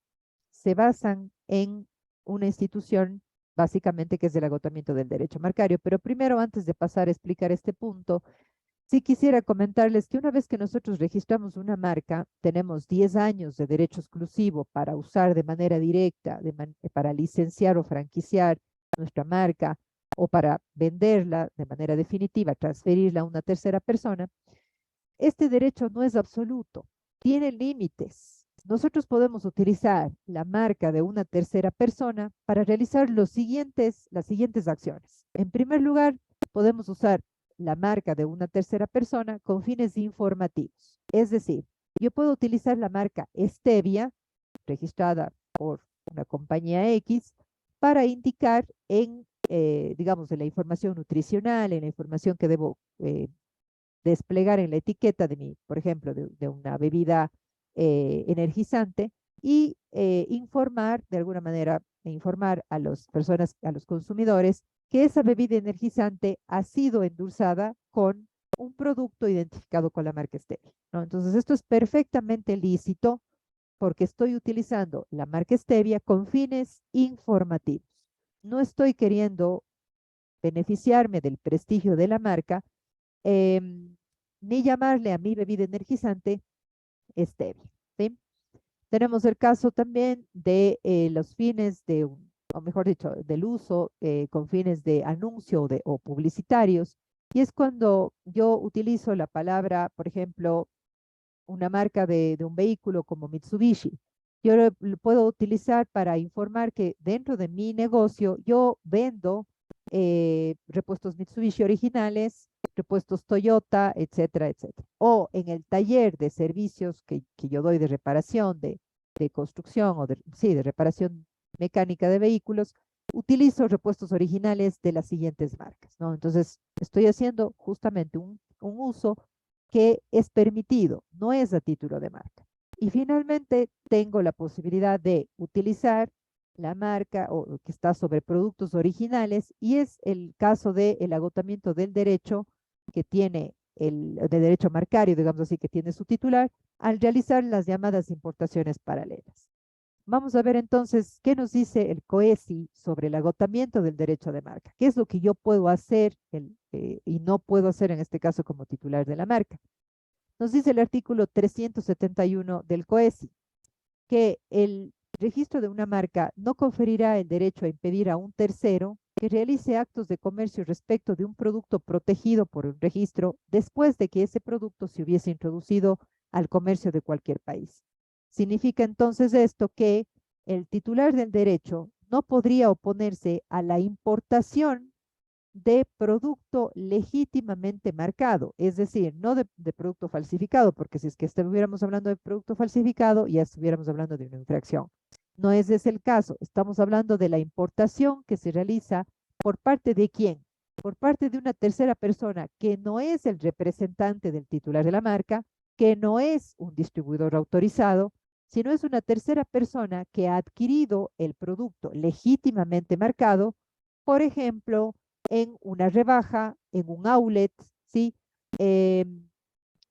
se basan en una institución, básicamente, que es el agotamiento del derecho marcario. Pero primero, antes de pasar a explicar este punto, sí quisiera comentarles que una vez que nosotros registramos una marca, tenemos 10 años de derecho exclusivo para usar de manera directa, para licenciar o franquiciar nuestra marca o para venderla de manera definitiva, transferirla a una tercera persona. Este derecho no es absoluto, tiene límites. Nosotros podemos utilizar la marca de una tercera persona para realizar las siguientes acciones. En primer lugar, podemos usar la marca de una tercera persona con fines informativos. Es decir, yo puedo utilizar la marca Stevia, registrada por una compañía X, para indicar digamos, en la información nutricional, en la información que debo desplegar en la etiqueta por ejemplo, de una bebida energizante y informar, de alguna manera, informar a las personas, a los consumidores, que esa bebida energizante ha sido endulzada con un producto identificado con la marca Stevia, ¿no? Entonces, esto es perfectamente lícito porque estoy utilizando la marca Stevia con fines informativos. No estoy queriendo beneficiarme del prestigio de la marca, ni llamarle a mi bebida energizante Stevia, ¿sí? Tenemos el caso también de los fines o mejor dicho, del uso con fines de anuncio o publicitarios, y es cuando yo utilizo la palabra, por ejemplo, una marca de un vehículo como Mitsubishi. Yo lo puedo utilizar para informar que dentro de mi negocio yo vendo repuestos Mitsubishi originales, repuestos Toyota, etcétera, etcétera. O en el taller de servicios que yo doy de reparación, de construcción o de reparación mecánica de vehículos, utilizo repuestos originales de las siguientes marcas, ¿no? Entonces, estoy haciendo justamente un uso que es permitido, no es a título de marca. Y finalmente, tengo la posibilidad de utilizar la marca o que está sobre productos originales, y es el caso del agotamiento del derecho que tiene de derecho marcario, digamos así, que tiene su titular, al realizar las llamadas importaciones paralelas. Vamos a ver entonces qué nos dice el COESI sobre el agotamiento del derecho de marca. ¿Qué es lo que yo puedo hacer y no puedo hacer en este caso como titular de la marca? Nos dice el artículo 371 del COESI que el registro de una marca no conferirá el derecho a impedir a un tercero que realice actos de comercio respecto de un producto protegido por un registro después de que ese producto se hubiese introducido al comercio de cualquier país. Significa entonces esto que el titular del derecho no podría oponerse a la importación de producto legítimamente marcado, es decir, no de producto falsificado, porque si es que estuviéramos hablando de producto falsificado, ya estuviéramos hablando de una infracción. No es ese el caso. Estamos hablando de la importación que se realiza por parte de quién, por parte de una tercera persona que no es el representante del titular de la marca, que no es un distribuidor autorizado, sino es una tercera persona que ha adquirido el producto legítimamente marcado, por ejemplo, en una rebaja, en un outlet, ¿sí? En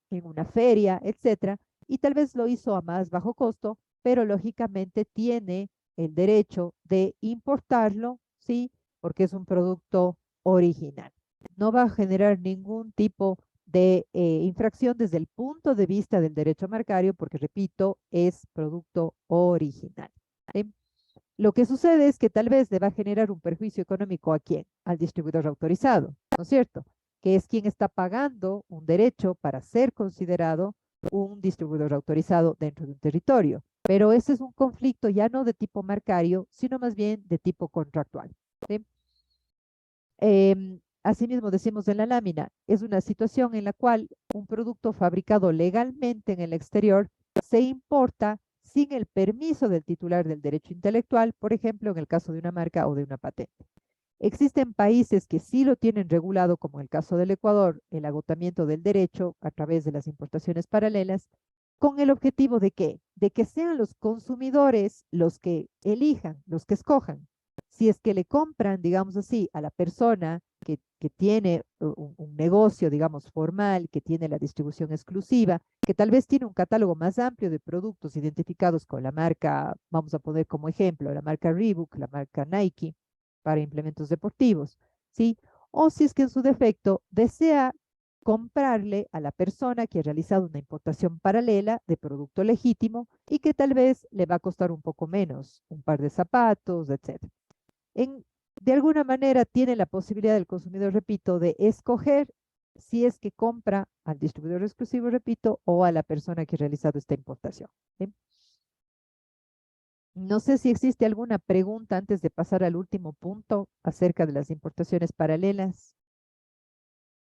una feria, etcétera, y tal vez lo hizo a más bajo costo, pero lógicamente tiene el derecho de importarlo, ¿sí? Porque es un producto original. No va a generar ningún tipo de infracción desde el punto de vista del derecho marcario, porque repito, es producto original. ¿Sí? Lo que sucede es que tal vez le va a generar un perjuicio económico a quién, al distribuidor autorizado, ¿no es cierto? Que es quien está pagando un derecho para ser considerado un distribuidor autorizado dentro de un territorio. Pero ese es un conflicto ya no de tipo marcario, sino más bien de tipo contractual. ¿Sí? Asimismo, decimos en la lámina, es una situación en la cual un producto fabricado legalmente en el exterior se importa sin el permiso del titular del derecho intelectual, por ejemplo, en el caso de una marca o de una patente. Existen países que sí lo tienen regulado, como el caso del Ecuador, el agotamiento del derecho a través de las importaciones paralelas, con el objetivo de qué? De que sean los consumidores los que elijan, los que escojan. Si es que le compran, digamos así, a la persona que tiene un negocio, digamos, formal, que tiene la distribución exclusiva, que tal vez tiene un catálogo más amplio de productos identificados con la marca, vamos a poner como ejemplo, la marca Reebok, la marca Nike, para implementos deportivos, ¿sí? O si es que en su defecto desea comprarle a la persona que ha realizado una importación paralela de producto legítimo y que tal vez le va a costar un poco menos, un par de zapatos, etcétera. En, de alguna manera tiene la posibilidad del consumidor, repito, de escoger si es que compra al distribuidor exclusivo, repito, o a la persona que ha realizado esta importación. ¿Sí? No sé si existe alguna pregunta antes de pasar al último punto acerca de las importaciones paralelas.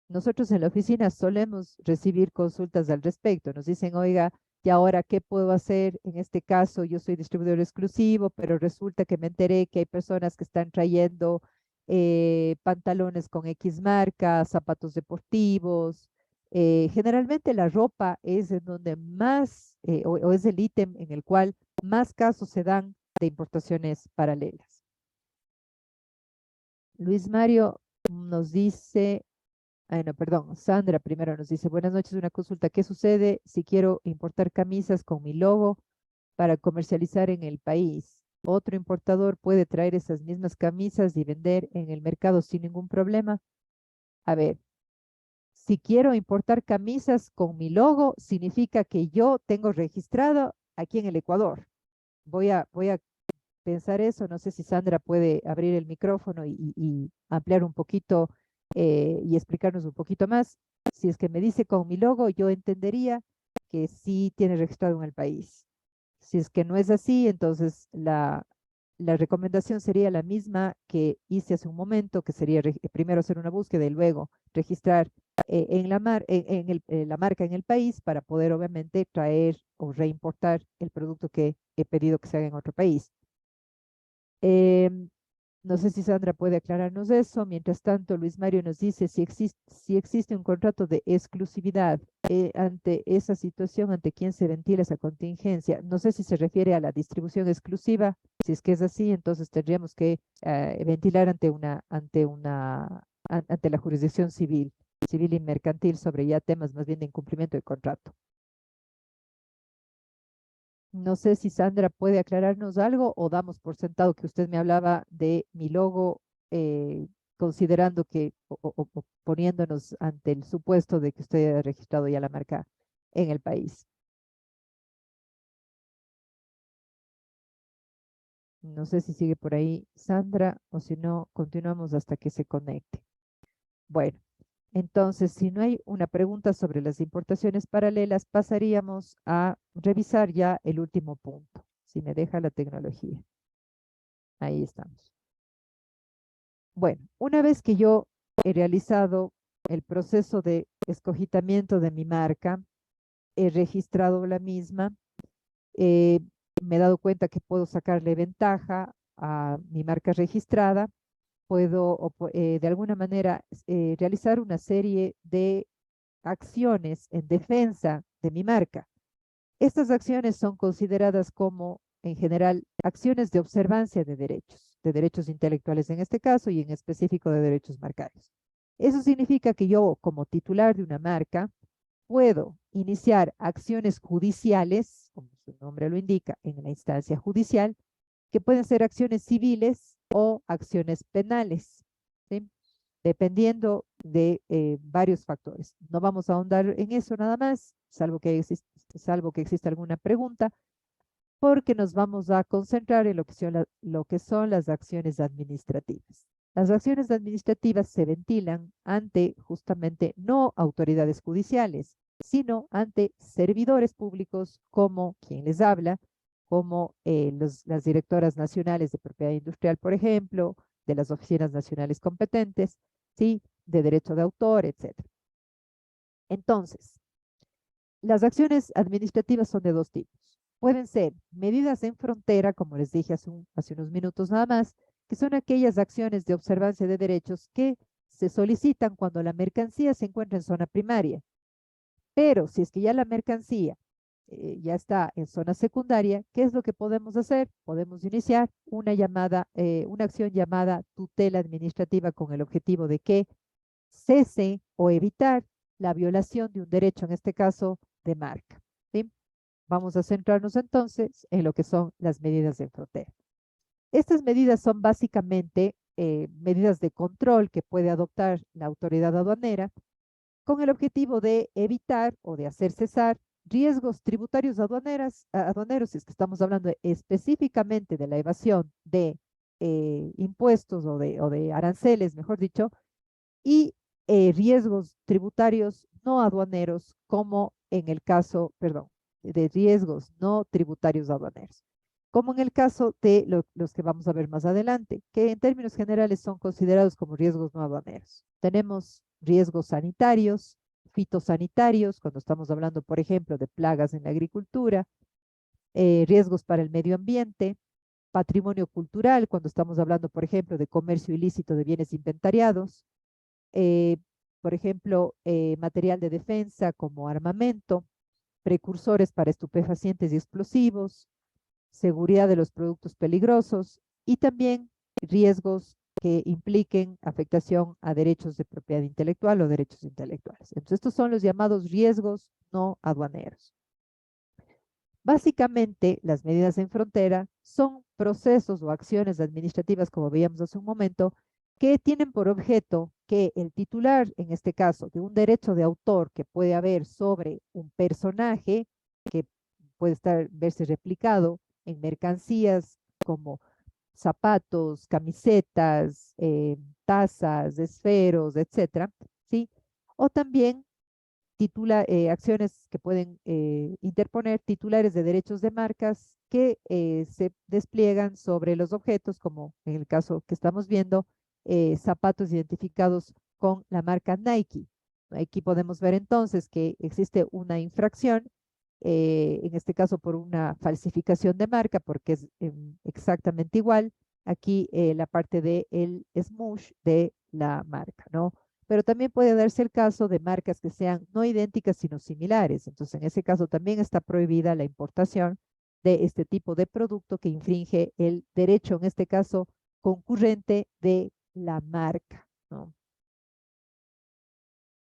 Nosotros en la oficina solemos recibir consultas al respecto. Nos dicen, oiga, ¿y ahora qué puedo hacer? En este caso, yo soy distribuidor exclusivo, pero resulta que me enteré que hay personas que están trayendo pantalones con X marca, zapatos deportivos. Generalmente la ropa es en donde más, o es el ítem en el cual más casos se dan de importaciones paralelas. Luis Mario nos dice, no, perdón, Sandra primero nos dice, buenas noches, una consulta. ¿Qué sucede si quiero importar camisas con mi logo para comercializar en el país? ¿Otro importador puede traer esas mismas camisas y vender en el mercado sin ningún problema? A ver, si quiero importar camisas con mi logo, significa que yo tengo registrado aquí en el Ecuador. Voy a pensar eso. No sé si Sandra puede abrir el micrófono y ampliar un poquito y explicarnos un poquito más. Si es que me dice con mi logo, yo entendería que sí tiene registrado en el país. Si es que no es así, entonces la recomendación sería la misma que hice hace un momento, que sería primero hacer una búsqueda y luego registrar la marca en el país para poder obviamente traer o reimportar el producto que he pedido que se haga en otro país. No sé si Sandra puede aclararnos eso. Mientras tanto, Luis Mario nos dice si existe un contrato de exclusividad ante esa situación, ante quién se ventila esa contingencia. No sé si se refiere a la distribución exclusiva. Si es que es así, entonces tendríamos que ventilar ante la jurisdicción civil y mercantil sobre ya temas más bien de incumplimiento de contrato. No sé si Sandra puede aclararnos algo o damos por sentado que usted me hablaba de mi logo, considerando que o poniéndonos ante el supuesto de que usted ha registrado ya la marca en el país. No sé si sigue por ahí Sandra o si no, continuamos hasta que se conecte. Bueno, entonces, si no hay una pregunta sobre las importaciones paralelas, pasaríamos a revisar ya el último punto, si me deja la tecnología. Ahí estamos. Bueno, una vez que yo he realizado el proceso de escogitamiento de mi marca, he registrado la misma, me he dado cuenta que puedo sacarle ventaja a mi marca registrada, puedo de alguna manera realizar una serie de acciones en defensa de mi marca. Estas acciones son consideradas como, en general, acciones de observancia de derechos intelectuales en este caso y en específico de derechos marcarios. Eso significa que yo, como titular de una marca, puedo iniciar acciones judiciales, como su nombre lo indica, en la instancia judicial, que pueden ser acciones civiles o acciones penales, ¿sí? Dependiendo de varios factores. No vamos a ahondar en eso nada más, salvo que exista alguna pregunta, porque nos vamos a concentrar en lo que son las acciones administrativas. Las acciones administrativas se ventilan ante justamente no autoridades judiciales, sino ante servidores públicos como quien les habla, como las directoras nacionales de propiedad industrial, por ejemplo, de las oficinas nacionales competentes, ¿sí? De derecho de autor, etc. Entonces, las acciones administrativas son de dos tipos. Pueden ser medidas en frontera, como les dije hace unos minutos nada más, que son aquellas acciones de observancia de derechos que se solicitan cuando la mercancía se encuentra en zona primaria. Pero si es que ya la mercancía ya está en zona secundaria, ¿qué es lo que podemos hacer? Podemos iniciar una acción llamada tutela administrativa con el objetivo de que cese o evitar la violación de un derecho, en este caso de marca, ¿sí? Vamos a centrarnos entonces en lo que son las medidas de frontera. Estas medidas son básicamente medidas de control que puede adoptar la autoridad aduanera con el objetivo de evitar o de hacer cesar riesgos tributarios aduaneros, si es que estamos hablando específicamente de la evasión de impuestos o de aranceles, mejor dicho, y riesgos tributarios no aduaneros, como en el caso, perdón, de riesgos no tributarios aduaneros, como en el caso de los que vamos a ver más adelante, que en términos generales son considerados como riesgos no aduaneros. Tenemos riesgos sanitarios, fitosanitarios, cuando estamos hablando, por ejemplo, de plagas en la agricultura, riesgos para el medio ambiente, patrimonio cultural, cuando estamos hablando, por ejemplo, de comercio ilícito de bienes inventariados, eh, por ejemplo, material de defensa como armamento, precursores para estupefacientes y explosivos, seguridad de los productos peligrosos y también riesgos que impliquen afectación a derechos de propiedad intelectual o derechos intelectuales. Entonces, estos son los llamados riesgos no aduaneros. Básicamente, las medidas en frontera son procesos o acciones administrativas, como veíamos hace un momento, que tienen por objeto que el titular, en este caso, de un derecho de autor que puede haber sobre un personaje que puede verse replicado en mercancías como zapatos, camisetas, tazas, esferos, etcétera, ¿sí? O también acciones que pueden interponer titulares de derechos de marcas que se despliegan sobre los objetos, como en el caso que estamos viendo, zapatos identificados con la marca Nike. Aquí podemos ver entonces que existe una infracción, en este caso por una falsificación de marca, porque es exactamente igual. Aquí la parte de el smoosh de la marca, ¿no? Pero también puede darse el caso de marcas que sean no idénticas sino similares. Entonces, en ese caso también está prohibida la importación de este tipo de producto que infringe el derecho, en este caso, concurrente de la marca, ¿no?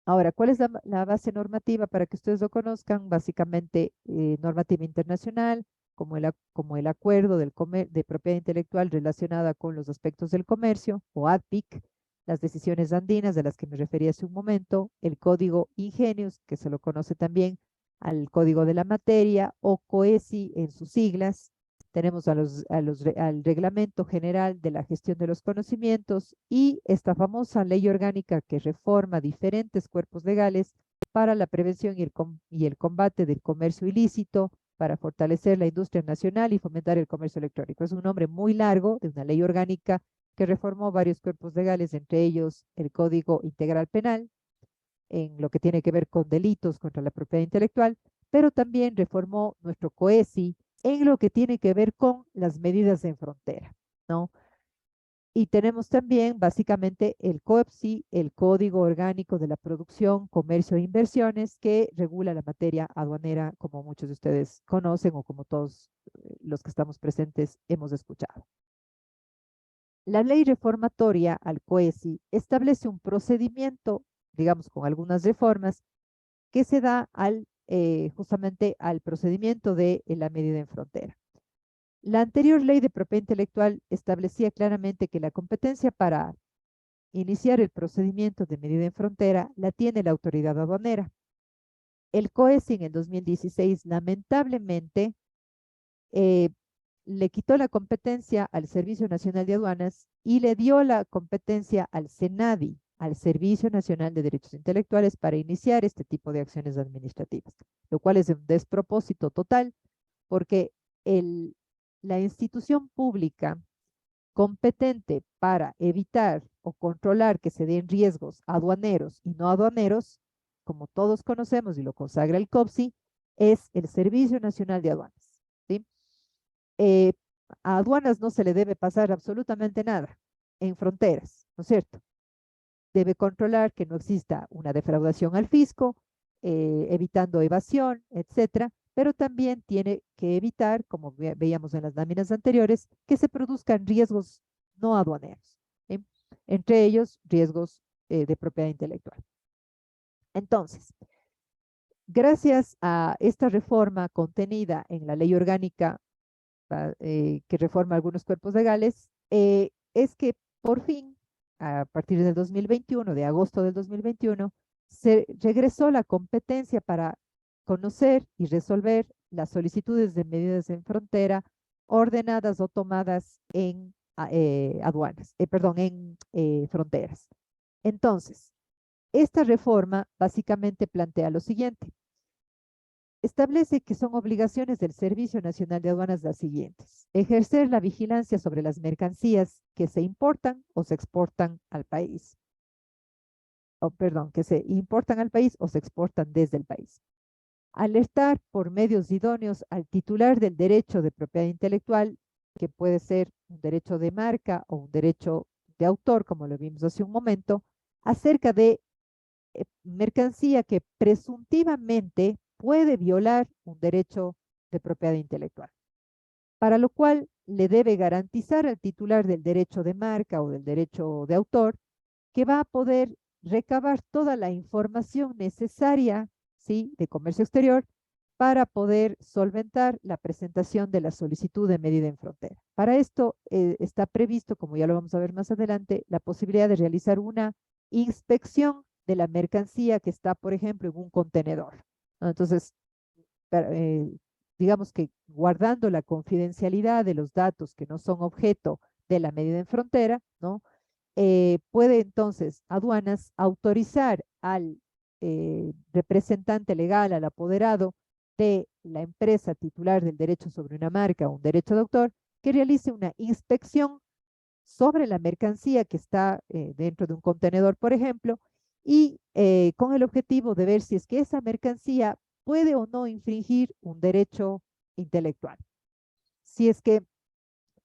Ahora, ¿cuál es la base normativa para que ustedes lo conozcan? Básicamente, normativa internacional, como el acuerdo de propiedad intelectual relacionada con los aspectos del comercio, o ADPIC, las decisiones andinas de las que me refería hace un momento, el código Ingenius, que se lo conoce también al código de la materia, o COESI en sus siglas. Tenemos al Reglamento General de la Gestión de los Conocimientos y esta famosa ley orgánica que reforma diferentes cuerpos legales para la prevención y el combate del comercio ilícito, para fortalecer la industria nacional y fomentar el comercio electrónico. Es un nombre muy largo de una ley orgánica que reformó varios cuerpos legales, entre ellos el Código Integral Penal, en lo que tiene que ver con delitos contra la propiedad intelectual, pero también reformó nuestro COESI, en lo que tiene que ver con las medidas en frontera, ¿no? Y tenemos también básicamente el COEPSI, el Código Orgánico de la Producción, Comercio e Inversiones, que regula la materia aduanera, como muchos de ustedes conocen o como todos los que estamos presentes hemos escuchado. La ley reformatoria al COESI establece un procedimiento, digamos, con algunas reformas, que se da justamente al procedimiento de la medida en frontera. La anterior ley de propiedad intelectual establecía claramente que la competencia para iniciar el procedimiento de medida en frontera la tiene la autoridad aduanera. El COESI en el 2016 lamentablemente le quitó la competencia al Servicio Nacional de Aduanas y le dio la competencia al SENADI, al Servicio Nacional de Derechos Intelectuales, para iniciar este tipo de acciones administrativas, lo cual es un despropósito total porque la institución pública competente para evitar o controlar que se den riesgos aduaneros y no aduaneros, como todos conocemos y lo consagra el COPSI, es el Servicio Nacional de Aduanas, ¿sí? A aduanas no se le debe pasar absolutamente nada en fronteras, ¿no es cierto? Debe controlar que no exista una defraudación al fisco, evitando evasión, etcétera, pero también tiene que evitar, como veíamos en las láminas anteriores, que se produzcan riesgos no aduaneros, ¿sí? Entre ellos riesgos de propiedad intelectual. Entonces, gracias a esta reforma contenida en la ley orgánica que reforma algunos cuerpos legales, es que por fin, a partir del 2021, de agosto del 2021, se regresó la competencia para conocer y resolver las solicitudes de medidas en frontera ordenadas o tomadas en aduanas, perdón, en fronteras. Entonces, esta reforma básicamente plantea lo siguiente. Establece que son obligaciones del Servicio Nacional de Aduanas las siguientes: ejercer la vigilancia sobre las mercancías que se importan o se exportan al país, que se importan al país o se exportan desde el país. Alertar por medios idóneos al titular del derecho de propiedad intelectual, que puede ser un derecho de marca o un derecho de autor, como lo vimos hace un momento, acerca de mercancía que presuntivamente puede violar un derecho de propiedad intelectual, para lo cual le debe garantizar al titular del derecho de marca o del derecho de autor que va a poder recabar toda la información necesaria, ¿sí?, de comercio exterior para poder solventar la presentación de la solicitud de medida en frontera. Para esto está previsto, como ya lo vamos a ver más adelante, la posibilidad de realizar una inspección de la mercancía que está, por ejemplo, en un contenedor, ¿no? Entonces, digamos que guardando la confidencialidad de los datos que no son objeto de la medida en frontera, ¿no? Puede entonces aduanas autorizar al representante legal, al apoderado de la empresa titular del derecho sobre una marca o un derecho de autor, que realice una inspección sobre la mercancía que está dentro de un contenedor, por ejemplo, y con el objetivo de ver si es que esa mercancía puede o no infringir un derecho intelectual. Si es que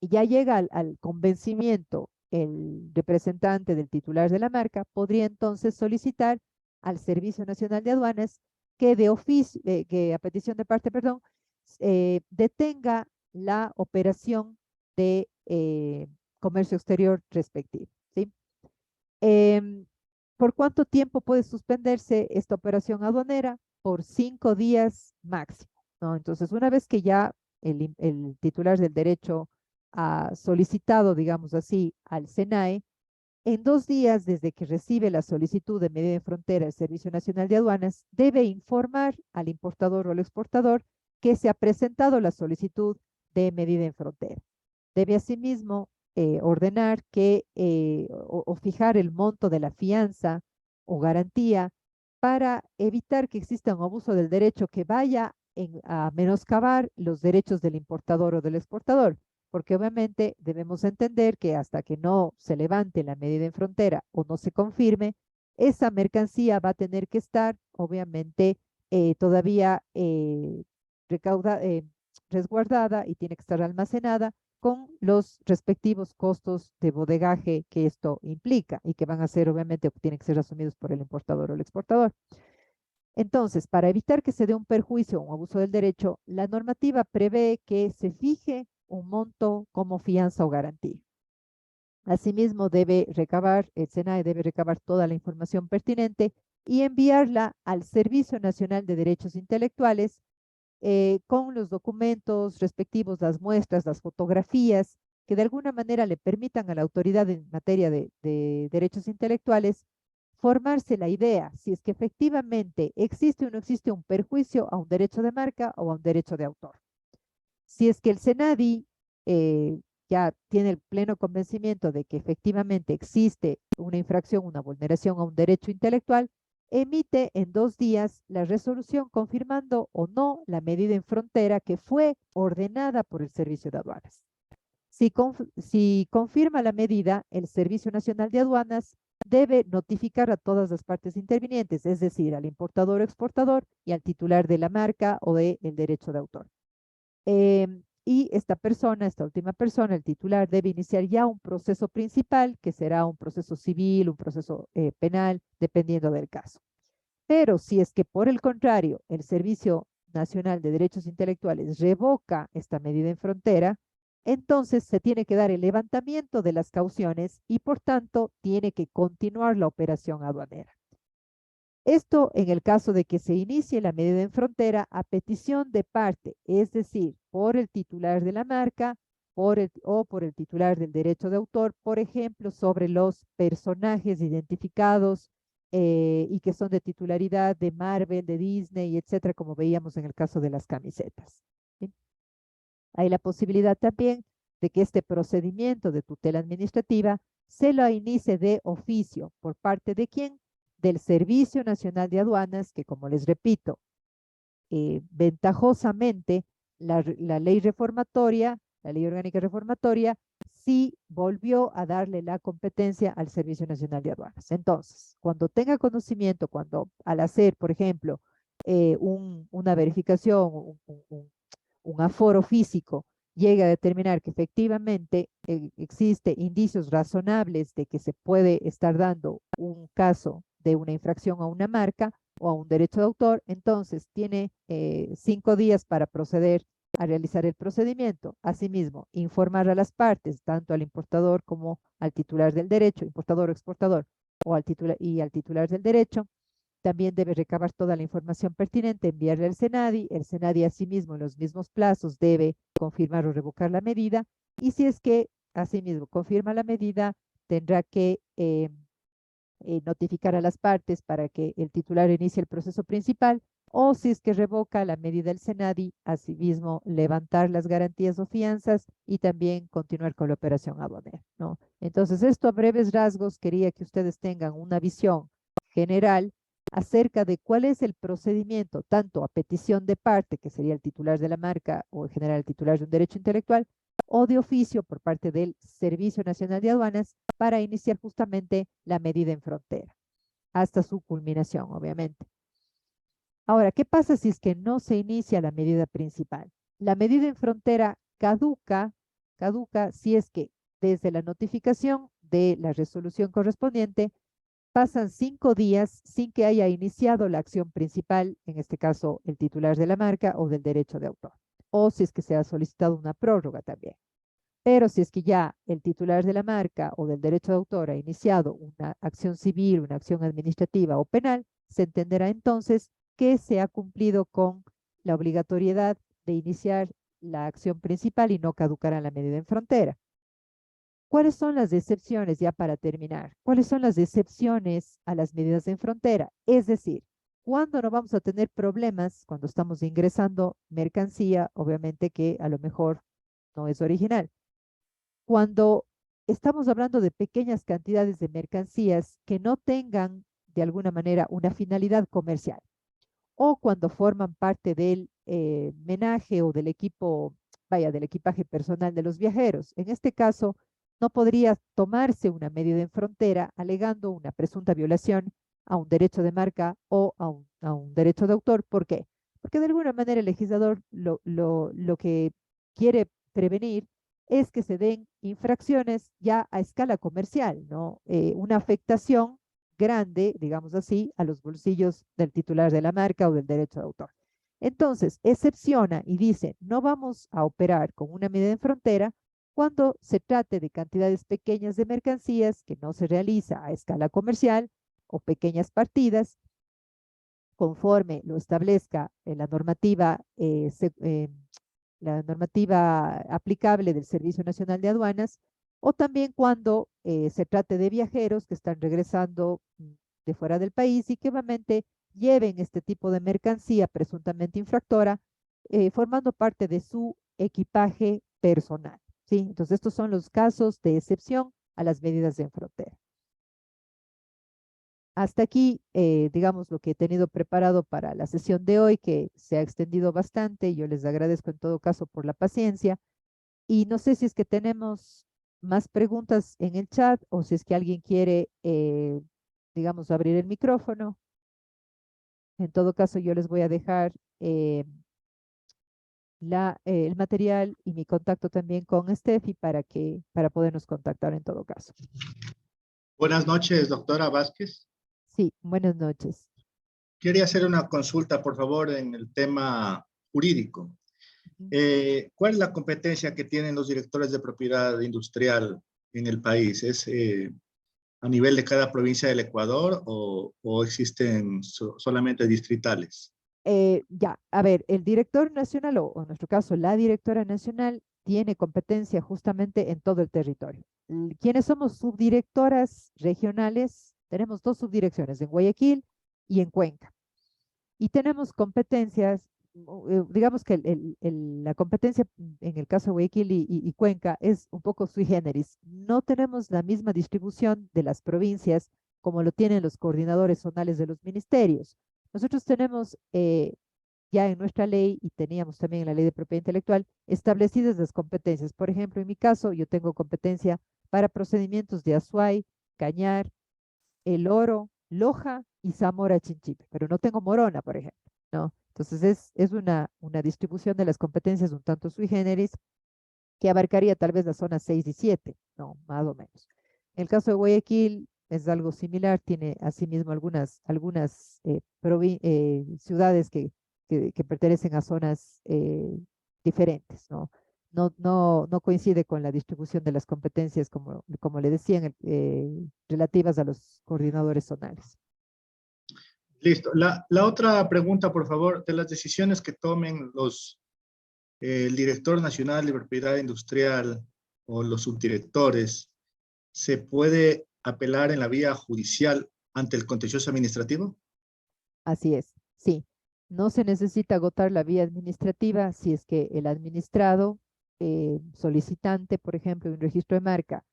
ya llega al convencimiento el representante del titular de la marca, podría entonces solicitar al Servicio Nacional de Aduanas que de oficio, que a petición de parte, perdón, detenga la operación de comercio exterior respectivo, ¿sí? ¿Por cuánto tiempo puede suspenderse esta operación aduanera? Por 5 días máximo, ¿no? Entonces, una vez que ya el titular del derecho ha solicitado, digamos así, al SENAE, en 2 días desde que recibe la solicitud de medida en frontera del Servicio Nacional de Aduanas, debe informar al importador o al exportador que se ha presentado la solicitud de medida en frontera. Debe asimismo ordenar que o fijar el monto de la fianza o garantía para evitar que exista un abuso del derecho que vaya a menoscabar los derechos del importador o del exportador, porque obviamente debemos entender que hasta que no se levante la medida en frontera o no se confirme, esa mercancía va a tener que estar obviamente todavía resguardada y tiene que estar almacenada con los respectivos costos de bodegaje que esto implica y que van a ser, obviamente, tienen que ser asumidos por el importador o el exportador. Entonces, para evitar que se dé un perjuicio o un abuso del derecho, la normativa prevé que se fije un monto como fianza o garantía. Asimismo, el SENAE debe recabar toda la información pertinente y enviarla al Servicio Nacional de Derechos Intelectuales con los documentos respectivos, las muestras, las fotografías, que de alguna manera le permitan a la autoridad en materia de derechos intelectuales formarse la idea si es que efectivamente existe o no existe un perjuicio a un derecho de marca o a un derecho de autor. Si es que el SENADI ya tiene el pleno convencimiento de que efectivamente existe una infracción, una vulneración a un derecho intelectual, emite en 2 días la resolución confirmando o no la medida en frontera que fue ordenada por el Servicio de Aduanas. Si confirma la medida, el Servicio Nacional de Aduanas debe notificar a todas las partes intervinientes, es decir, al importador o exportador y al titular de la marca o del derecho de autor. Y esta última persona, el titular, debe iniciar ya un proceso principal, que será un proceso civil, un proceso penal, dependiendo del caso. Pero si es que por el contrario, el Servicio Nacional de Derechos Intelectuales revoca esta medida en frontera, entonces se tiene que dar el levantamiento de las cauciones y por tanto tiene que continuar la operación aduanera. Esto en el caso de que se inicie la medida en frontera a petición de parte, es decir, por el titular de la marca o por el titular del derecho de autor, por ejemplo, sobre los personajes identificados y que son de titularidad de Marvel, de Disney, etcétera, como veíamos en el caso de las camisetas. ¿Sí? Hay la posibilidad también de que este procedimiento de tutela administrativa se lo inicie de oficio. ¿Por parte de quién? Del Servicio Nacional de Aduanas, que como les repito, ventajosamente la ley reformatoria, la ley orgánica reformatoria, sí volvió a darle la competencia al Servicio Nacional de Aduanas. Entonces, cuando tenga conocimiento, al hacer, por ejemplo, una verificación, un aforo físico, llega a determinar que efectivamente existe indicios razonables de que se puede estar dando un caso de una infracción a una marca o a un derecho de autor, entonces tiene 5 días para proceder a realizar el procedimiento. Asimismo, informar a las partes, tanto al importador como al titular del derecho, importador o exportador, y al titular del derecho. También debe recabar toda la información pertinente, enviarle al SENADI. El SENADI asimismo en los mismos plazos debe confirmar o revocar la medida y si es que asimismo confirma la medida, tendrá que notificar a las partes para que el titular inicie el proceso principal o si es que revoca la medida del SENADI, asimismo levantar las garantías o fianzas y también continuar con la operación aduanera, ¿no? Entonces, esto a breves rasgos quería que ustedes tengan una visión general acerca de cuál es el procedimiento, tanto a petición de parte, que sería el titular de la marca o en general el titular de un derecho intelectual, o de oficio por parte del Servicio Nacional de Aduanas para iniciar justamente la medida en frontera, hasta su culminación, obviamente. Ahora, ¿qué pasa si es que no se inicia la medida principal? La medida en frontera caduca si es que desde la notificación de la resolución correspondiente pasan 5 días sin que haya iniciado la acción principal, en este caso el titular de la marca o del derecho de autor, o si es que se ha solicitado una prórroga también. Pero si es que ya el titular de la marca o del derecho de autor ha iniciado una acción civil, una acción administrativa o penal, se entenderá entonces que se ha cumplido con la obligatoriedad de iniciar la acción principal y no caducará la medida en frontera. ¿Cuáles son las excepciones, ya para terminar? ¿Cuáles son las excepciones a las medidas en frontera? Es decir, ¿cuándo no vamos a tener problemas cuando estamos ingresando mercancía, obviamente que a lo mejor no es original? Cuando estamos hablando de pequeñas cantidades de mercancías que no tengan de alguna manera una finalidad comercial o cuando forman parte del menaje o del equipo, del equipaje personal de los viajeros. En este caso, no podría tomarse una medida en frontera alegando una presunta violación a un derecho de marca o a un derecho de autor. ¿Por qué? Porque de alguna manera el legislador lo que quiere prevenir es que se den infracciones ya a escala comercial, ¿no? Una afectación grande, digamos así, a los bolsillos del titular de la marca o del derecho de autor. Entonces, excepciona y dice, no vamos a operar con una medida en frontera cuando se trate de cantidades pequeñas de mercancías que no se realiza a escala comercial o pequeñas partidas, conforme lo establezca la normativa aplicable del Servicio Nacional de Aduanas, o también cuando se trate de viajeros que están regresando de fuera del país y que obviamente lleven este tipo de mercancía presuntamente infractora, formando parte de su equipaje personal, ¿sí? Entonces, estos son los casos de excepción a las medidas en frontera. Hasta aquí, digamos, lo que he tenido preparado para la sesión de hoy, que se ha extendido bastante. Yo les agradezco en todo caso por la paciencia. Y no sé si es que tenemos más preguntas en el chat o si es que alguien quiere, digamos, abrir el micrófono. En todo caso, yo les voy a dejar el material y mi contacto también con Steffi para podernos contactar en todo caso. Buenas noches, doctora Vázquez. Sí, buenas noches. Quería hacer una consulta, por favor, en el tema jurídico. ¿Cuál es la competencia que tienen los directores de propiedad industrial en el país? ¿Es a nivel de cada provincia del Ecuador o existen solamente distritales? Ya, a ver, el director nacional o en nuestro caso la directora nacional tiene competencia justamente en todo el territorio. ¿Quiénes somos subdirectoras regionales? Tenemos dos subdirecciones, en Guayaquil y en Cuenca. Y tenemos competencias, digamos que la competencia en el caso de Guayaquil y Cuenca es un poco sui generis. No tenemos la misma distribución de las provincias como lo tienen los coordinadores zonales de los ministerios. Nosotros tenemos ya en nuestra ley y teníamos también en la ley de propiedad intelectual establecidas las competencias. Por ejemplo, en mi caso, yo tengo competencia para procedimientos de Azuay, Cañar, El Oro, Loja y Zamora Chinchipe, pero no tengo Morona, por ejemplo, ¿no? Entonces es una distribución de las competencias un tanto sui generis que abarcaría tal vez las zonas 6 y 7, ¿no? Más o menos. En el caso de Guayaquil es algo similar, tiene asimismo algunas ciudades que pertenecen a zonas diferentes, ¿no? No coincide con la distribución de las competencias, como le decían, relativas a los coordinadores zonales. Listo. La otra pregunta, por favor, de las decisiones que tomen el director nacional de propiedad industrial o los subdirectores, ¿se puede apelar en la vía judicial ante el contencioso administrativo? Así es, sí. No se necesita agotar la vía administrativa si es que el administrado solicitante, por ejemplo, de un registro de marca,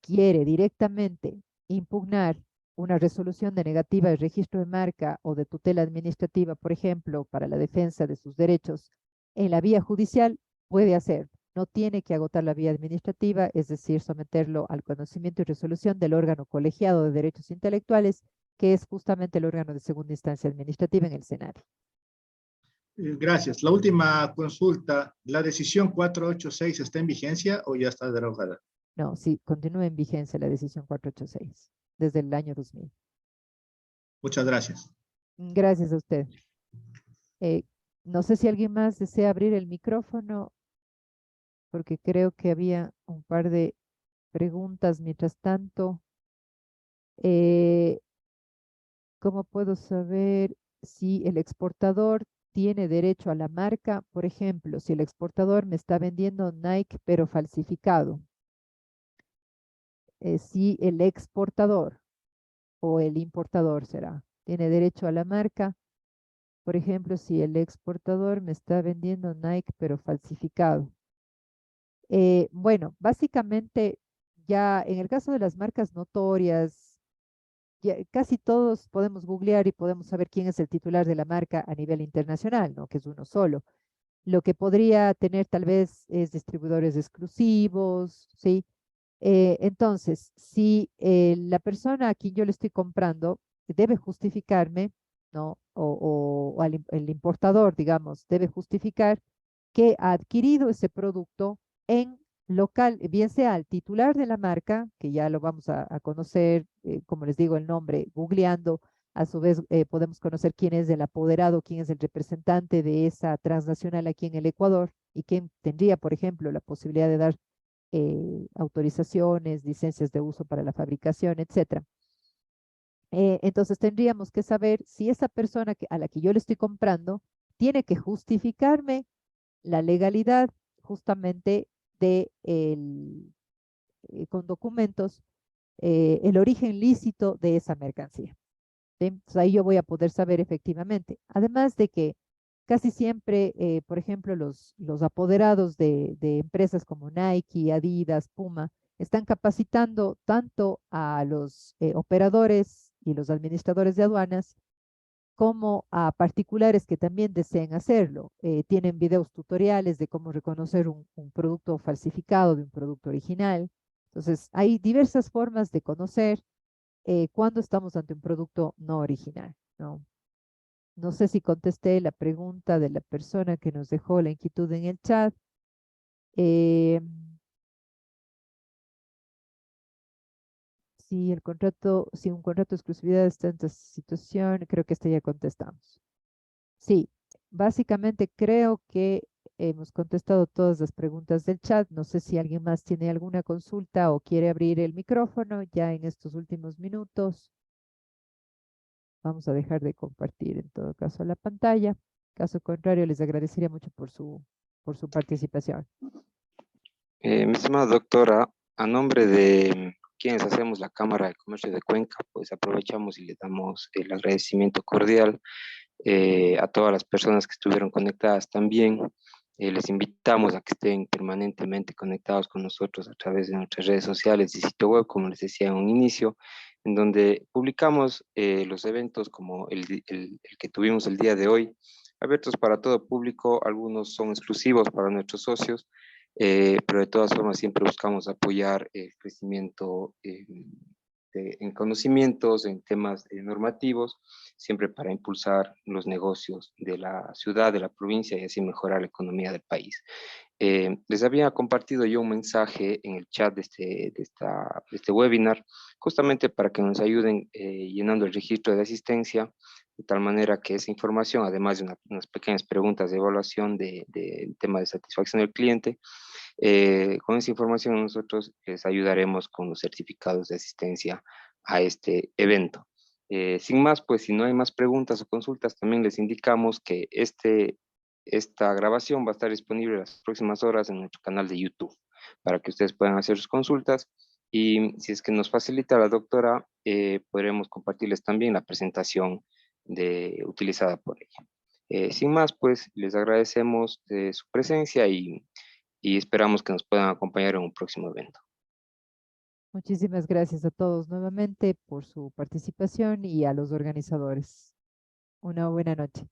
quiere directamente impugnar una resolución de negativa de registro de marca o de tutela administrativa, por ejemplo, para la defensa de sus derechos en la vía judicial, puede hacer. No tiene que agotar la vía administrativa, es decir, someterlo al conocimiento y resolución del órgano colegiado de derechos intelectuales, que es justamente el órgano de segunda instancia administrativa en el Senado. Gracias. La última consulta, ¿la decisión 486 está en vigencia o ya está derogada? No, sí, continúa en vigencia la decisión 486 desde el año 2000. Muchas gracias. Gracias a usted. No sé si alguien más desea abrir el micrófono, porque creo que había un par de preguntas mientras tanto. ¿Cómo puedo saber si el exportador tiene derecho a la marca? Por ejemplo, si el exportador me está vendiendo Nike pero falsificado. Si el exportador o el importador tiene derecho a la marca. Por ejemplo, si el exportador me está vendiendo Nike pero falsificado. Bueno, básicamente ya en el caso de las marcas notorias, casi todos podemos googlear y podemos saber quién es el titular de la marca a nivel internacional, ¿no? Que es uno solo. Lo que podría tener tal vez es distribuidores exclusivos, ¿sí? Entonces, si la persona a quien yo le estoy comprando debe justificarme, ¿no? o el importador, digamos, debe justificar que ha adquirido ese producto en local, bien sea el titular de la marca, que ya lo vamos a conocer, como les digo, el nombre, googleando, a su vez podemos conocer quién es el apoderado, quién es el representante de esa transnacional aquí en el Ecuador y quién tendría, por ejemplo, la posibilidad de dar autorizaciones, licencias de uso para la fabricación, etcétera. Entonces tendríamos que saber si esa persona a la que yo le estoy comprando tiene que justificarme la legalidad justamente con documentos, el origen lícito de esa mercancía. ¿Sí? Entonces ahí yo voy a poder saber efectivamente. Además de que casi siempre, por ejemplo, los apoderados de empresas como Nike, Adidas, Puma, están capacitando tanto a los operadores y los administradores de aduanas como a particulares que también deseen hacerlo. Tienen videos tutoriales de cómo reconocer un producto falsificado de un producto original. Entonces, hay diversas formas de conocer cuando estamos ante un producto no original, ¿no? No sé si contesté la pregunta de la persona que nos dejó la inquietud en el chat. Eh, si un contrato de exclusividad está en esta situación, creo que esta ya contestamos. Sí, básicamente creo que hemos contestado todas las preguntas del chat. No sé si alguien más tiene alguna consulta o quiere abrir el micrófono ya en estos últimos minutos. Vamos a dejar de compartir en todo caso la pantalla. Caso contrario, les agradecería mucho por su participación. Mi estimada doctora, a nombre de quienes hacemos la Cámara de Comercio de Cuenca, pues aprovechamos y le damos el agradecimiento cordial a todas las personas que estuvieron conectadas también. Les invitamos a que estén permanentemente conectados con nosotros a través de nuestras redes sociales y sitio web, como les decía en un inicio, en donde publicamos los eventos como el que tuvimos el día de hoy, abiertos para todo público. Algunos son exclusivos para nuestros socios, pero de todas formas siempre buscamos apoyar el crecimiento en conocimientos, en temas normativos, siempre para impulsar los negocios de la ciudad, de la provincia y así mejorar la economía del país. Les había compartido yo un mensaje en el chat de este webinar, justamente para que nos ayuden llenando el registro de asistencia, de tal manera que esa información, además de unas pequeñas preguntas de evaluación del tema de satisfacción del cliente, con esa información nosotros les ayudaremos con los certificados de asistencia a este evento. Sin más, pues si no hay más preguntas o consultas, también les indicamos que esta grabación va a estar disponible las próximas horas en nuestro canal de YouTube para que ustedes puedan hacer sus consultas, y si es que nos facilita la doctora, podremos compartirles también la presentación utilizada por ella. Sin más, pues les agradecemos su presencia y esperamos que nos puedan acompañar en un próximo evento. Muchísimas gracias a todos nuevamente por su participación y a los organizadores. Una buena noche.